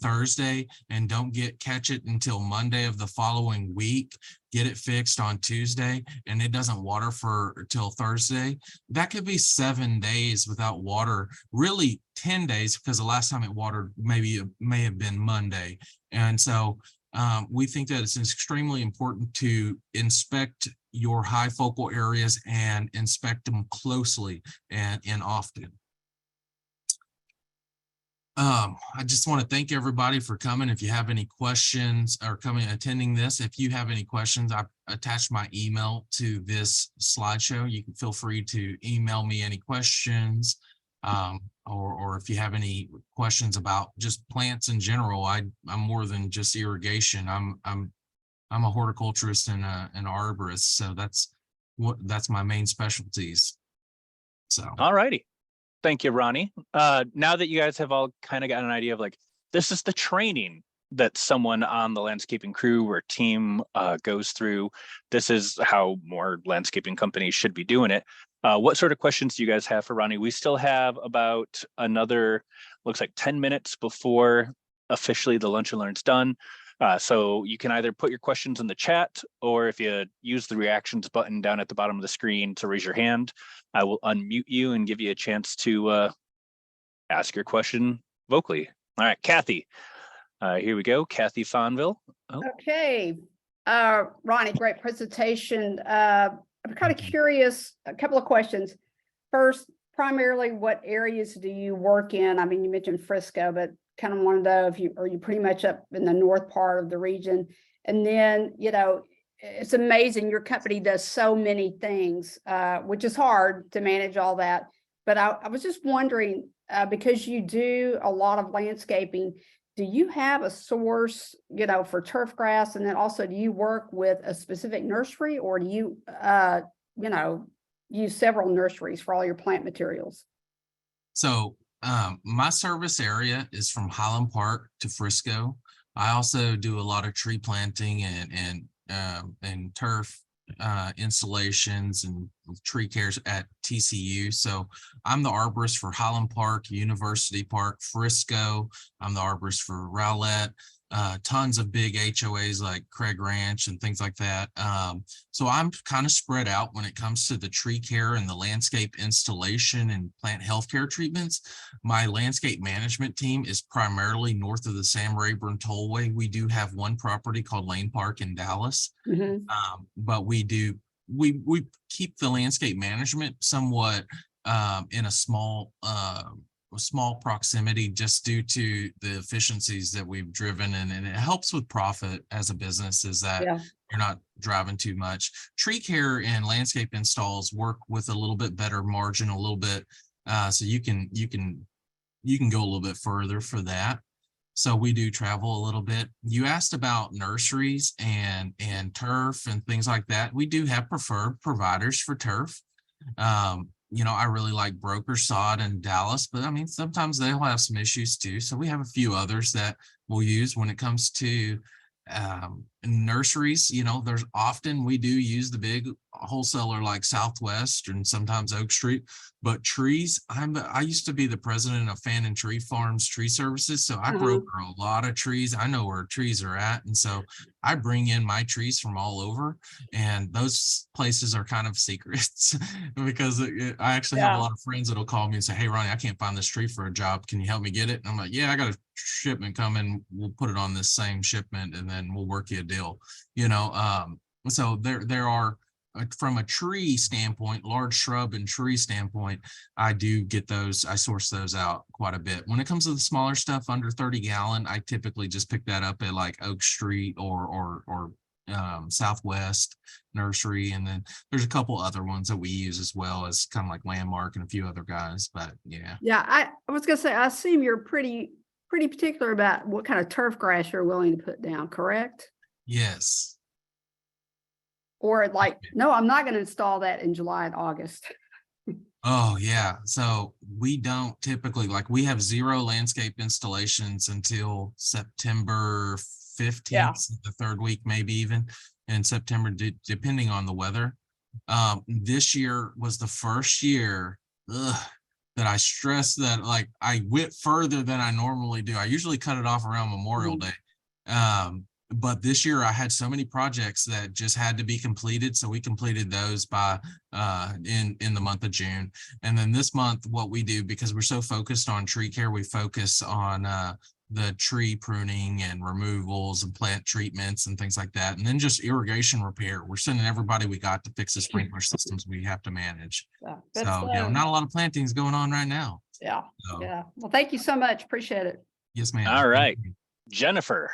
Thursday and don't catch it until Monday of the following week, get it fixed on Tuesday, and it doesn't water till Thursday, that could be 7 days without water, really 10 days, because the last time it watered maybe it may have been Monday. And so we think that it's extremely important to inspect your high focal areas and inspect them closely and often. I just want to thank everybody for coming. If you have any questions or attending this, if you have any questions, I've attached my email to this slideshow. You can feel free to email me any questions, or if you have any questions about just plants in general. I'm more than just irrigation. I'm a horticulturist and an arborist, so that's my main specialties. So, All righty. Thank you, Ronnie. Now that you guys have all kind of got an idea of like, this is the training that someone on the landscaping crew or team goes through. This is how more landscaping companies should be doing it. What sort of questions do you guys have for Ronnie? We still have about another, looks like 10 minutes before officially the lunch and learn's done. So you can either put your questions in the chat, or if you use the reactions button down at the bottom of the screen to raise your hand, I will unmute you and give you a chance to ask your question vocally. All right, Kathy, here we go. Kathy Fonville. Oh. Okay, Ronnie, great presentation. I'm kind of curious, a couple of questions. First, primarily, what areas do you work in? I mean, you mentioned Frisco, but kind of want to know if are you pretty much up in the north part of the region? And then, it's amazing, your company does so many things, which is hard to manage all that. But I was just wondering, because you do a lot of landscaping, do you have a source, for turf grass? And then also, do you work with a specific nursery, or do you, use several nurseries for all your plant materials? So my service area is from Highland Park to Frisco. I also do a lot of tree planting and turf installations and tree cares at TCU. So I'm the arborist for Highland Park, University Park, Frisco. I'm the arborist for Rowlett, tons of big HOAs like Craig Ranch and things like that. So I'm kind of spread out when it comes to the tree care and the landscape installation and plant healthcare treatments. My landscape management team is primarily north of the Sam Rayburn Tollway. We do have one property called Lane Park in Dallas, but we keep the landscape management somewhat in a small proximity, just due to the efficiencies that we've driven, and it helps with profit as a business, is that you're not driving too much. Tree care and landscape installs work with a little bit better margin, a little bit, so you can go a little bit further for that. So we do travel a little bit. You asked about nurseries and turf and things like that. We do have preferred providers for turf. I really like Broker Sod in Dallas, but I mean, sometimes they'll have some issues too. So we have a few others that we'll use when it comes to nurseries, there's often we do use the big wholesaler like Southwest and sometimes Oak Street, but trees, I used to be the president of Fan and Tree Farms Tree Services. So I broker a lot of trees. I know where trees are at. And so I bring in my trees from all over, and those places are kind of secrets because I actually have a lot of friends that'll call me and say, hey, Ronnie, I can't find this tree for a job. Can you help me get it? And I'm like, yeah, I got a shipment coming. We'll put it on this same shipment and then we'll work you a deal, so there are, from a tree standpoint, large shrub and tree standpoint, I do get those. I source those out quite a bit. When it comes to the smaller stuff under 30 gallon, I typically just pick that up at like Oak Street or Southwest Nursery. And then there's a couple other ones that we use as well as kind of like Landmark and a few other guys, but yeah. Yeah, I was gonna say, I assume you're pretty particular about what kind of turf grass you're willing to put down, correct? Yes. Or like, no, I'm not gonna install that in July and August. Oh, yeah. So we don't typically, like, we have 0 landscape installations until September 15th, the third week, maybe even in September, depending on the weather. This year was the first year that I stressed that, like, I went further than I normally do. I usually cut it off around Memorial Day. But this year I had so many projects that just had to be completed. So we completed those by in the month of June. And then this month, what we do, because we're so focused on tree care, we focus on the tree pruning and removals and plant treatments and things like that. And then just irrigation repair. We're sending everybody we got to fix the sprinkler systems we have to manage. So, not a lot of plantings going on right now. Yeah. Well, thank you so much. Appreciate it. Yes, ma'am. All right. Jennifer,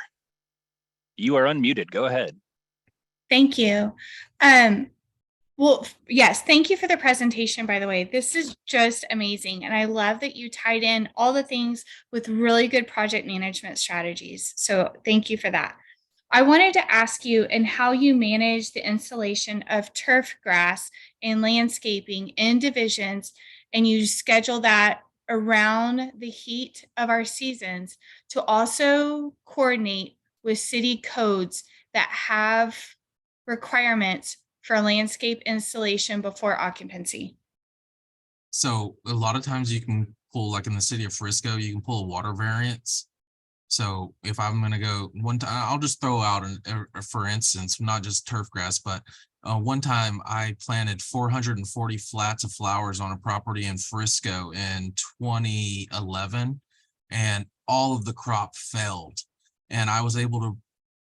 you are unmuted. Go ahead. Thank you. Well, yes, thank you for the presentation, by the way. This is just amazing. And I love that you tied in all the things with really good project management strategies. So thank you for that. I wanted to ask you and how you manage the installation of turf grass and landscaping in divisions, and you schedule that around the heat of our seasons to also coordinate with city codes that have requirements for landscape installation before occupancy. So a lot of times you can pull, like in the city of Frisco, you can pull a water variance. So if I'm going to go one time, I'll just throw out for instance, not just turf grass, but one time I planted 440 flats of flowers on a property in Frisco in 2011, and all of the crop failed. And I was able to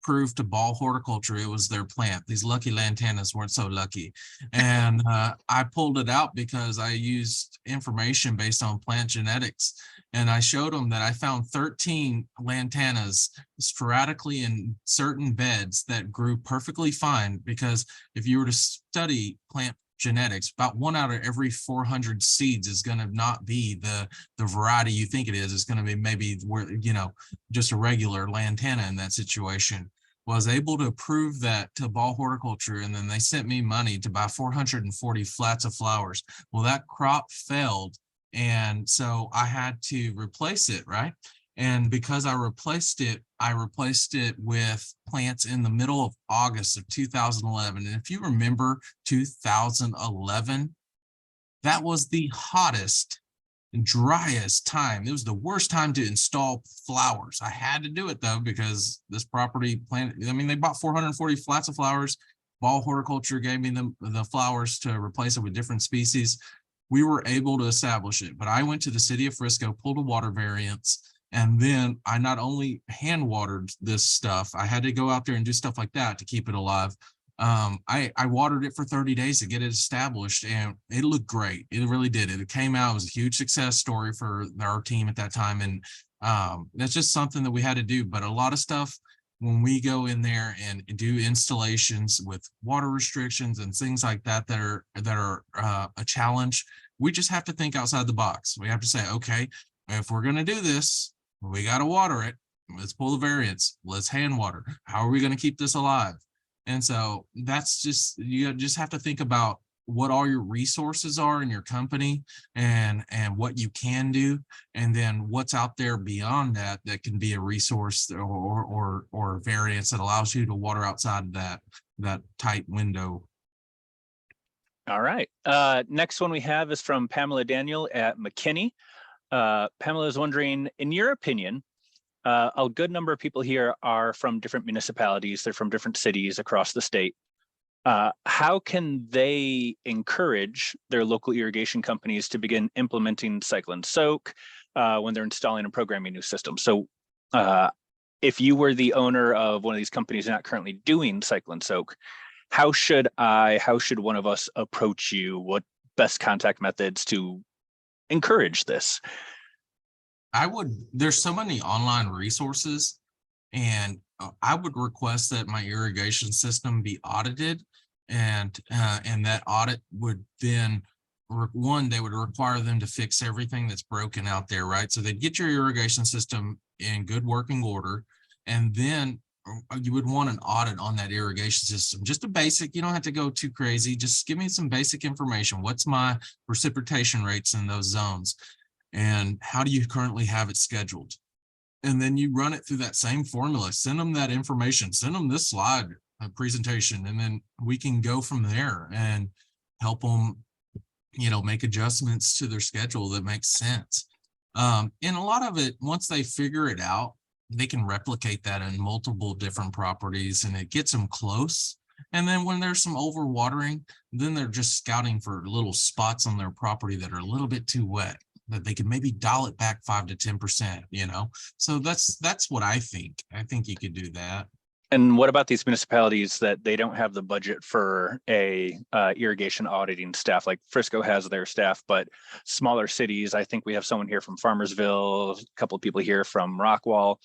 prove to Ball Horticulture it was their plant. These lucky lantanas weren't so lucky. And I pulled it out because I used information based on plant genetics. And I showed them that I found 13 lantanas sporadically in certain beds that grew perfectly fine, because if you were to study plant genetics, about 1 out of every 400 seeds is going to not be the variety you think it is. It's going to be maybe where, just a regular lantana in that situation. Was able to prove that to Ball Horticulture, and then they sent me money to buy 440 flats of flowers. Well, that crop failed, and so I had to replace it, right? And because I replaced it with plants in the middle of August of 2011. And if you remember 2011, that was the hottest and driest time. It was the worst time to install flowers. I had to do it though, because this property planted, they bought 440 flats of flowers. Ball Horticulture gave me the flowers to replace it with different species. We were able to establish it, but I went to the city of Frisco, pulled a water variance, and then I not only hand watered this stuff, I had to go out there and do stuff like that to keep it alive. I watered it for 30 days to get it established, and it looked great. It really did. It came out, it was a huge success story for our team at that time. And that's just something that we had to do. But a lot of stuff, when we go in there and do installations with water restrictions and things like that, that are a challenge, we just have to think outside the box. We have to say, okay, if we're going to do this, we got to water it. Let's pull the variance. Let's hand water. How are we going to keep this alive? And so that's just, you just have to think about what all your resources are in your company and what you can do, and then what's out there beyond that that can be a resource or variance that allows you to water outside of that tight window. All right. Next one we have is from Pamela Daniel at McKinney. Pamela is wondering, in your opinion, a good number of people here are from different municipalities. They're from different cities across the state. How can they encourage their local irrigation companies to begin implementing cycle and soak when they're installing and programming new systems? So if you were the owner of one of these companies not currently doing cycle and soak, how should one of us approach you? What best contact methods to encourage this? There's so many online resources, and I would request that my irrigation system be audited, and that audit would then, they would require them to fix everything that's broken out there, right? So they'd get your irrigation system in good working order, and then you would want an audit on that irrigation system. Just a basic, you don't have to go too crazy. Just give me some basic information. What's my precipitation rates in those zones? And how do you currently have it scheduled? And then you run it through that same formula, send them that information, send them this slide presentation, and then we can go from there and help them, make adjustments to their schedule that makes sense. And a lot of it, once they figure it out, they can replicate that in multiple different properties, and it gets them close. And then when there's some overwatering, then they're just scouting for little spots on their property that are a little bit too wet, that they can maybe dial it back 5 to 10%, So that's what I think. I think you could do that. And what about these municipalities that they don't have the budget for a irrigation auditing staff? Like Frisco has their staff, but smaller cities, I think we have someone here from Farmersville, a couple of people here from Rockwall.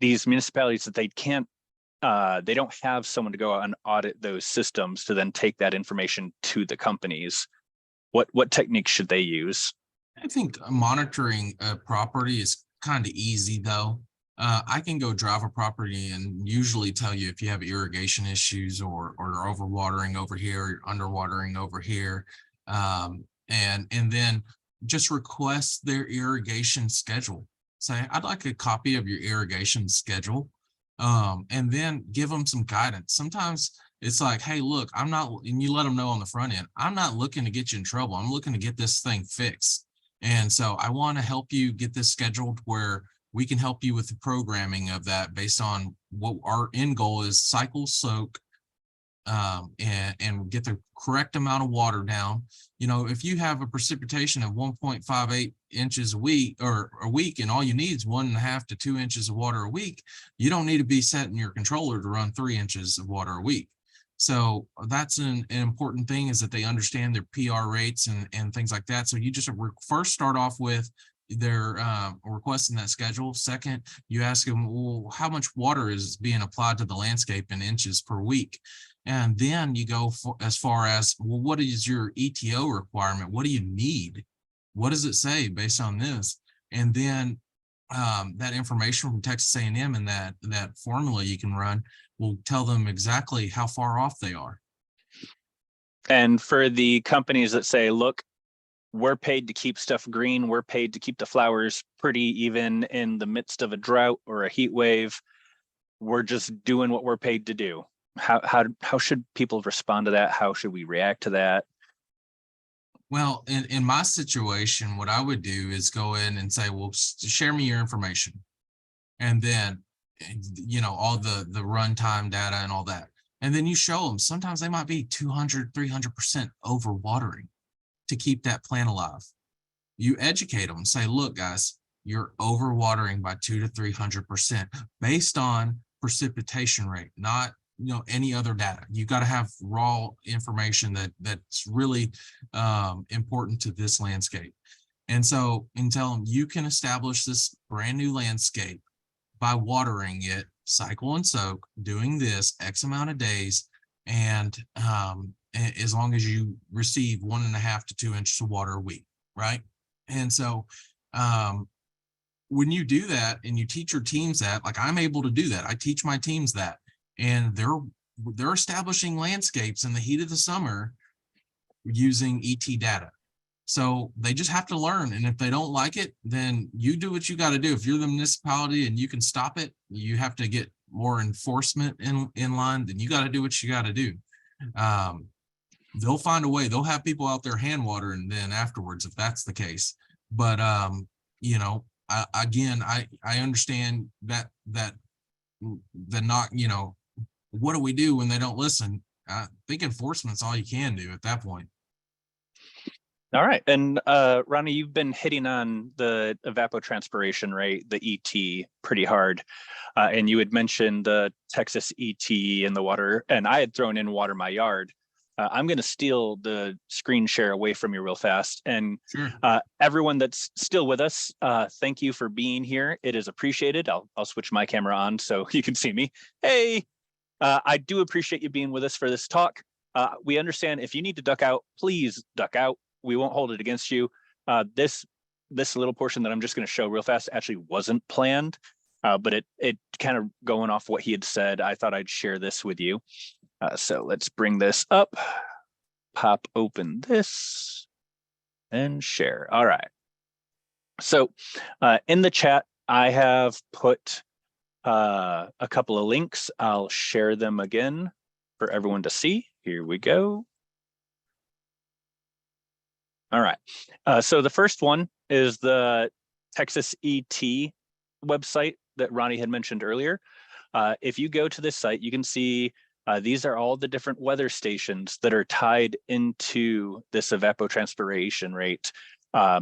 These municipalities that they don't have someone to go out and audit those systems to then take that information to the companies. What techniques should they use? I think monitoring a property is kind of easy, though. I can go drive a property and usually tell you if you have irrigation issues or overwatering over here, or underwatering over here, and then just request their irrigation schedule. Say, I'd like a copy of your irrigation schedule, and then give them some guidance. Sometimes it's like, hey, look, I'm not, and you let them know on the front end, I'm not looking to get you in trouble. I'm looking to get this thing fixed. And so I want to help you get this scheduled where we can help you with the programming of that based on what our end goal is: cycle, soak, and get the correct amount of water down. If you have a precipitation of 1.58 inches a week, and all you need is 1.5 to 2 inches of water a week, you don't need to be setting your controller to run 3 inches of water a week. So that's an important thing, is that they understand their PR rates and things like that. So you just first start off with their requesting that schedule. Second, you ask them, well, how much water is being applied to the landscape in inches per week? And then you go as far as, well, what is your ETO requirement? What do you need? What does it say based on this? And then that information from Texas A&M and that formula you can run will tell them exactly how far off they are. And for the companies that say, look, we're paid to keep stuff green, we're paid to keep the flowers pretty even in the midst of a drought or a heat wave, we're just doing what we're paid to do. How should people respond to that? How should we react to that? Well, in my situation, what I would do is go in and say, well, share me your information. And then, all the runtime data and all that. And then you show them, sometimes they might be 200, 300% over watering to keep that plant alive. You educate them and say, look, guys, you're over watering by 200 to 300% based on precipitation rate, not any other data. You got to have raw information that's really important to this landscape. And so, and tell them you can establish this brand new landscape by watering it, cycle and soak, doing this X amount of days, and as long as you receive 1.5 to 2 inches of water a week, right? And so when you do that and you teach your teams that, like I'm able to do that, I teach my teams that, and they're establishing landscapes in the heat of the summer using ET data. So they just have to learn. And if they don't like it, then you do what you got to do. If you're the municipality and you can stop it, you have to get more enforcement in line, then you got to do what you got to do. They'll find a way. They'll have people out there hand watering then afterwards, if that's the case. But, you know, I understand that not, you know, what do we do when they don't listen? I think enforcement's all you can do at that point. All right. And Ronnie, you've been hitting on the evapotranspiration rate, the ET, pretty hard. And you had mentioned the Texas ET and the water, and I had thrown in water my yard. I'm going to steal the screen share away from you real fast. And Sure. everyone that's still with us, thank you for being here. It is appreciated. I'll switch my camera on so you can see me. Hey, I do appreciate you being with us for this talk. We understand if you need to duck out, please duck out. We won't hold it against you. This little portion that I'm just going to show real fast actually wasn't planned, but it kind of going off what he had said, I thought I'd share this with you. So let's bring this up, pop open this, and share. All right. So in the chat, I have put a couple of links. I'll share them again for everyone to see. Here we go. All right. So the first one is the Texas ET website that Ronnie had mentioned earlier. If you go to this site, you can see these are all the different weather stations that are tied into this evapotranspiration rate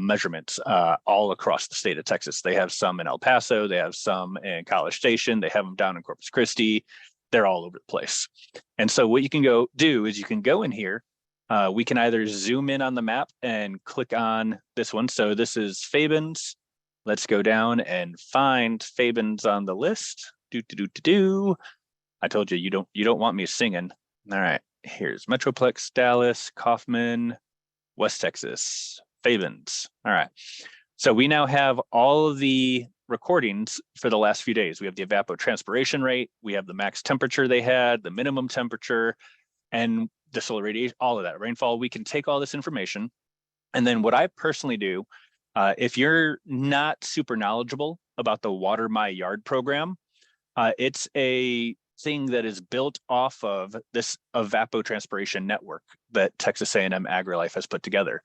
measurements all across the state of Texas. They have some in El Paso, they have some in College Station, they have them down in Corpus Christi. They're all over the place. And so what you can go do is you can go in here. We can either zoom in on the map and click on this one. So this is Fabens. Let's go down and find Fabens on the list. I told you, you don't want me singing. All right, here's Metroplex, Dallas, Kaufman, West Texas, Fabens. All right. So we now have all of the recordings for the last few days. We have the evapotranspiration rate, we have the max temperature they had, the minimum temperature, and the solar radiation, all of that, rainfall. We can take all this information. And then what I personally do, if you're not super knowledgeable about the Water My Yard program, it's a thing that is built off of this evapotranspiration network that Texas A&M AgriLife has put together.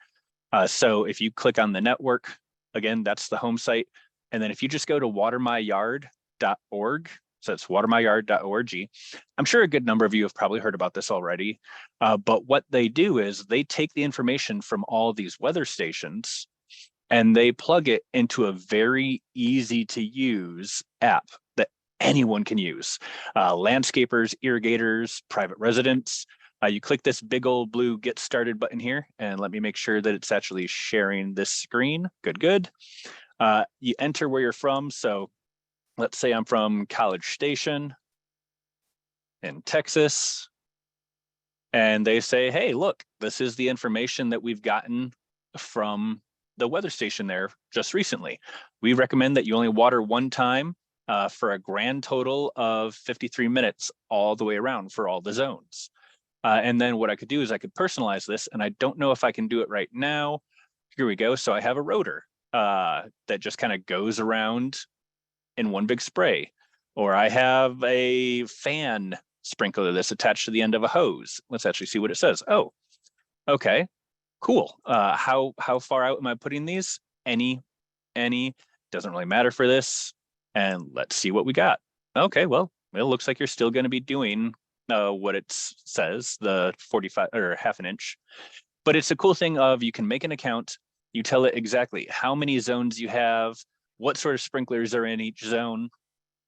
So if you click on the network, again, that's the home site. And then if you just go to watermyyard.org, so it's watermyyard.org. I'm sure a good number of you have probably heard about this already, but what they do is they take the information from all these weather stations and they plug it into a very easy to use app that anyone can use. Landscapers, irrigators, private residents. You click this big old blue get started button here, and let me make sure that it's actually sharing this screen. Good. You enter where you're from. So let's say I'm from College Station in Texas, and they say, hey, look, this is the information that we've gotten from the weather station there just recently. We recommend that you only water one time for a grand total of 53 minutes all the way around for all the zones. And then what I could do is I could personalize this, and I don't know if I can do it right now. Here we go. So I have a rotor that just kind of goes around in one big spray, or I have a fan sprinkler that's attached to the end of a hose. Let's actually see what it says. Oh, okay, cool. How far out am I putting these? Any, doesn't really matter for this. And let's see what we got. Okay, well, it looks like you're still going to be doing what it says, the 45 or half an inch. But it's a cool thing of you can make an account, you tell it exactly how many zones you have, what sort of sprinklers are in each zone,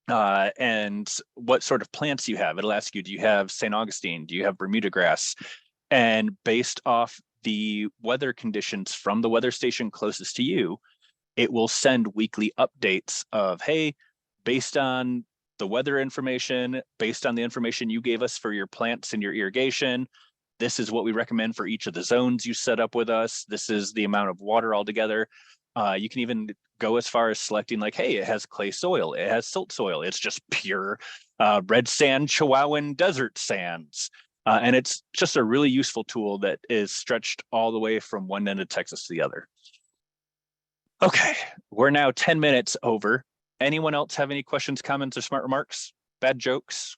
and what sort of plants you have. It'll ask you, do you have St. Augustine? Do you have Bermuda grass? And based off the weather conditions from the weather station closest to you, it will send weekly updates of, hey, based on the weather information, based on the information you gave us for your plants and your irrigation, this is what we recommend for each of the zones you set up with us. This is the amount of water altogether. You can even go as far as selecting like, hey, it has clay soil, it has silt soil, it's just pure red sand Chihuahuan desert sands. And it's just a really useful tool that is stretched all the way from one end of Texas to the other. Okay, we're now 10 minutes over. Anyone else have any questions, comments, or smart remarks? Bad jokes?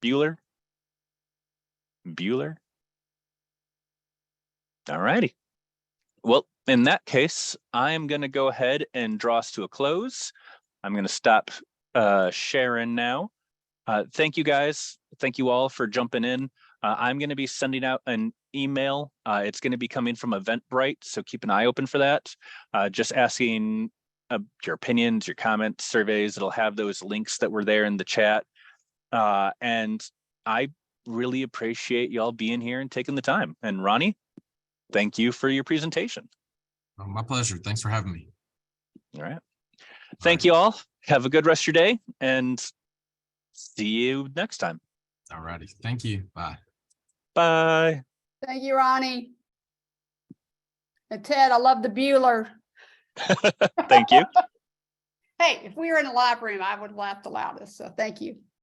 Bueller? All righty. Well, in that case, I'm going to go ahead and draw us to a close. I'm going to stop sharing now. Thank you guys. Thank you all for jumping in. I'm going to be sending out an email. It's going to be coming from Eventbrite, so keep an eye open for that. Just asking your opinions, your comments, surveys. It'll have those links that were there in the chat. And I really appreciate y'all being here and taking the time. And Ronnie, thank you for your presentation. Oh, my pleasure. Thanks for having me. All right. Thank you all. Have a good rest of your day and see you next time. All righty. Thank you. Bye. Bye. Thank you, Ronnie. And Ted, I love the Bueller. Thank you. Hey, if we were in a live room, I would laugh the loudest. So thank you.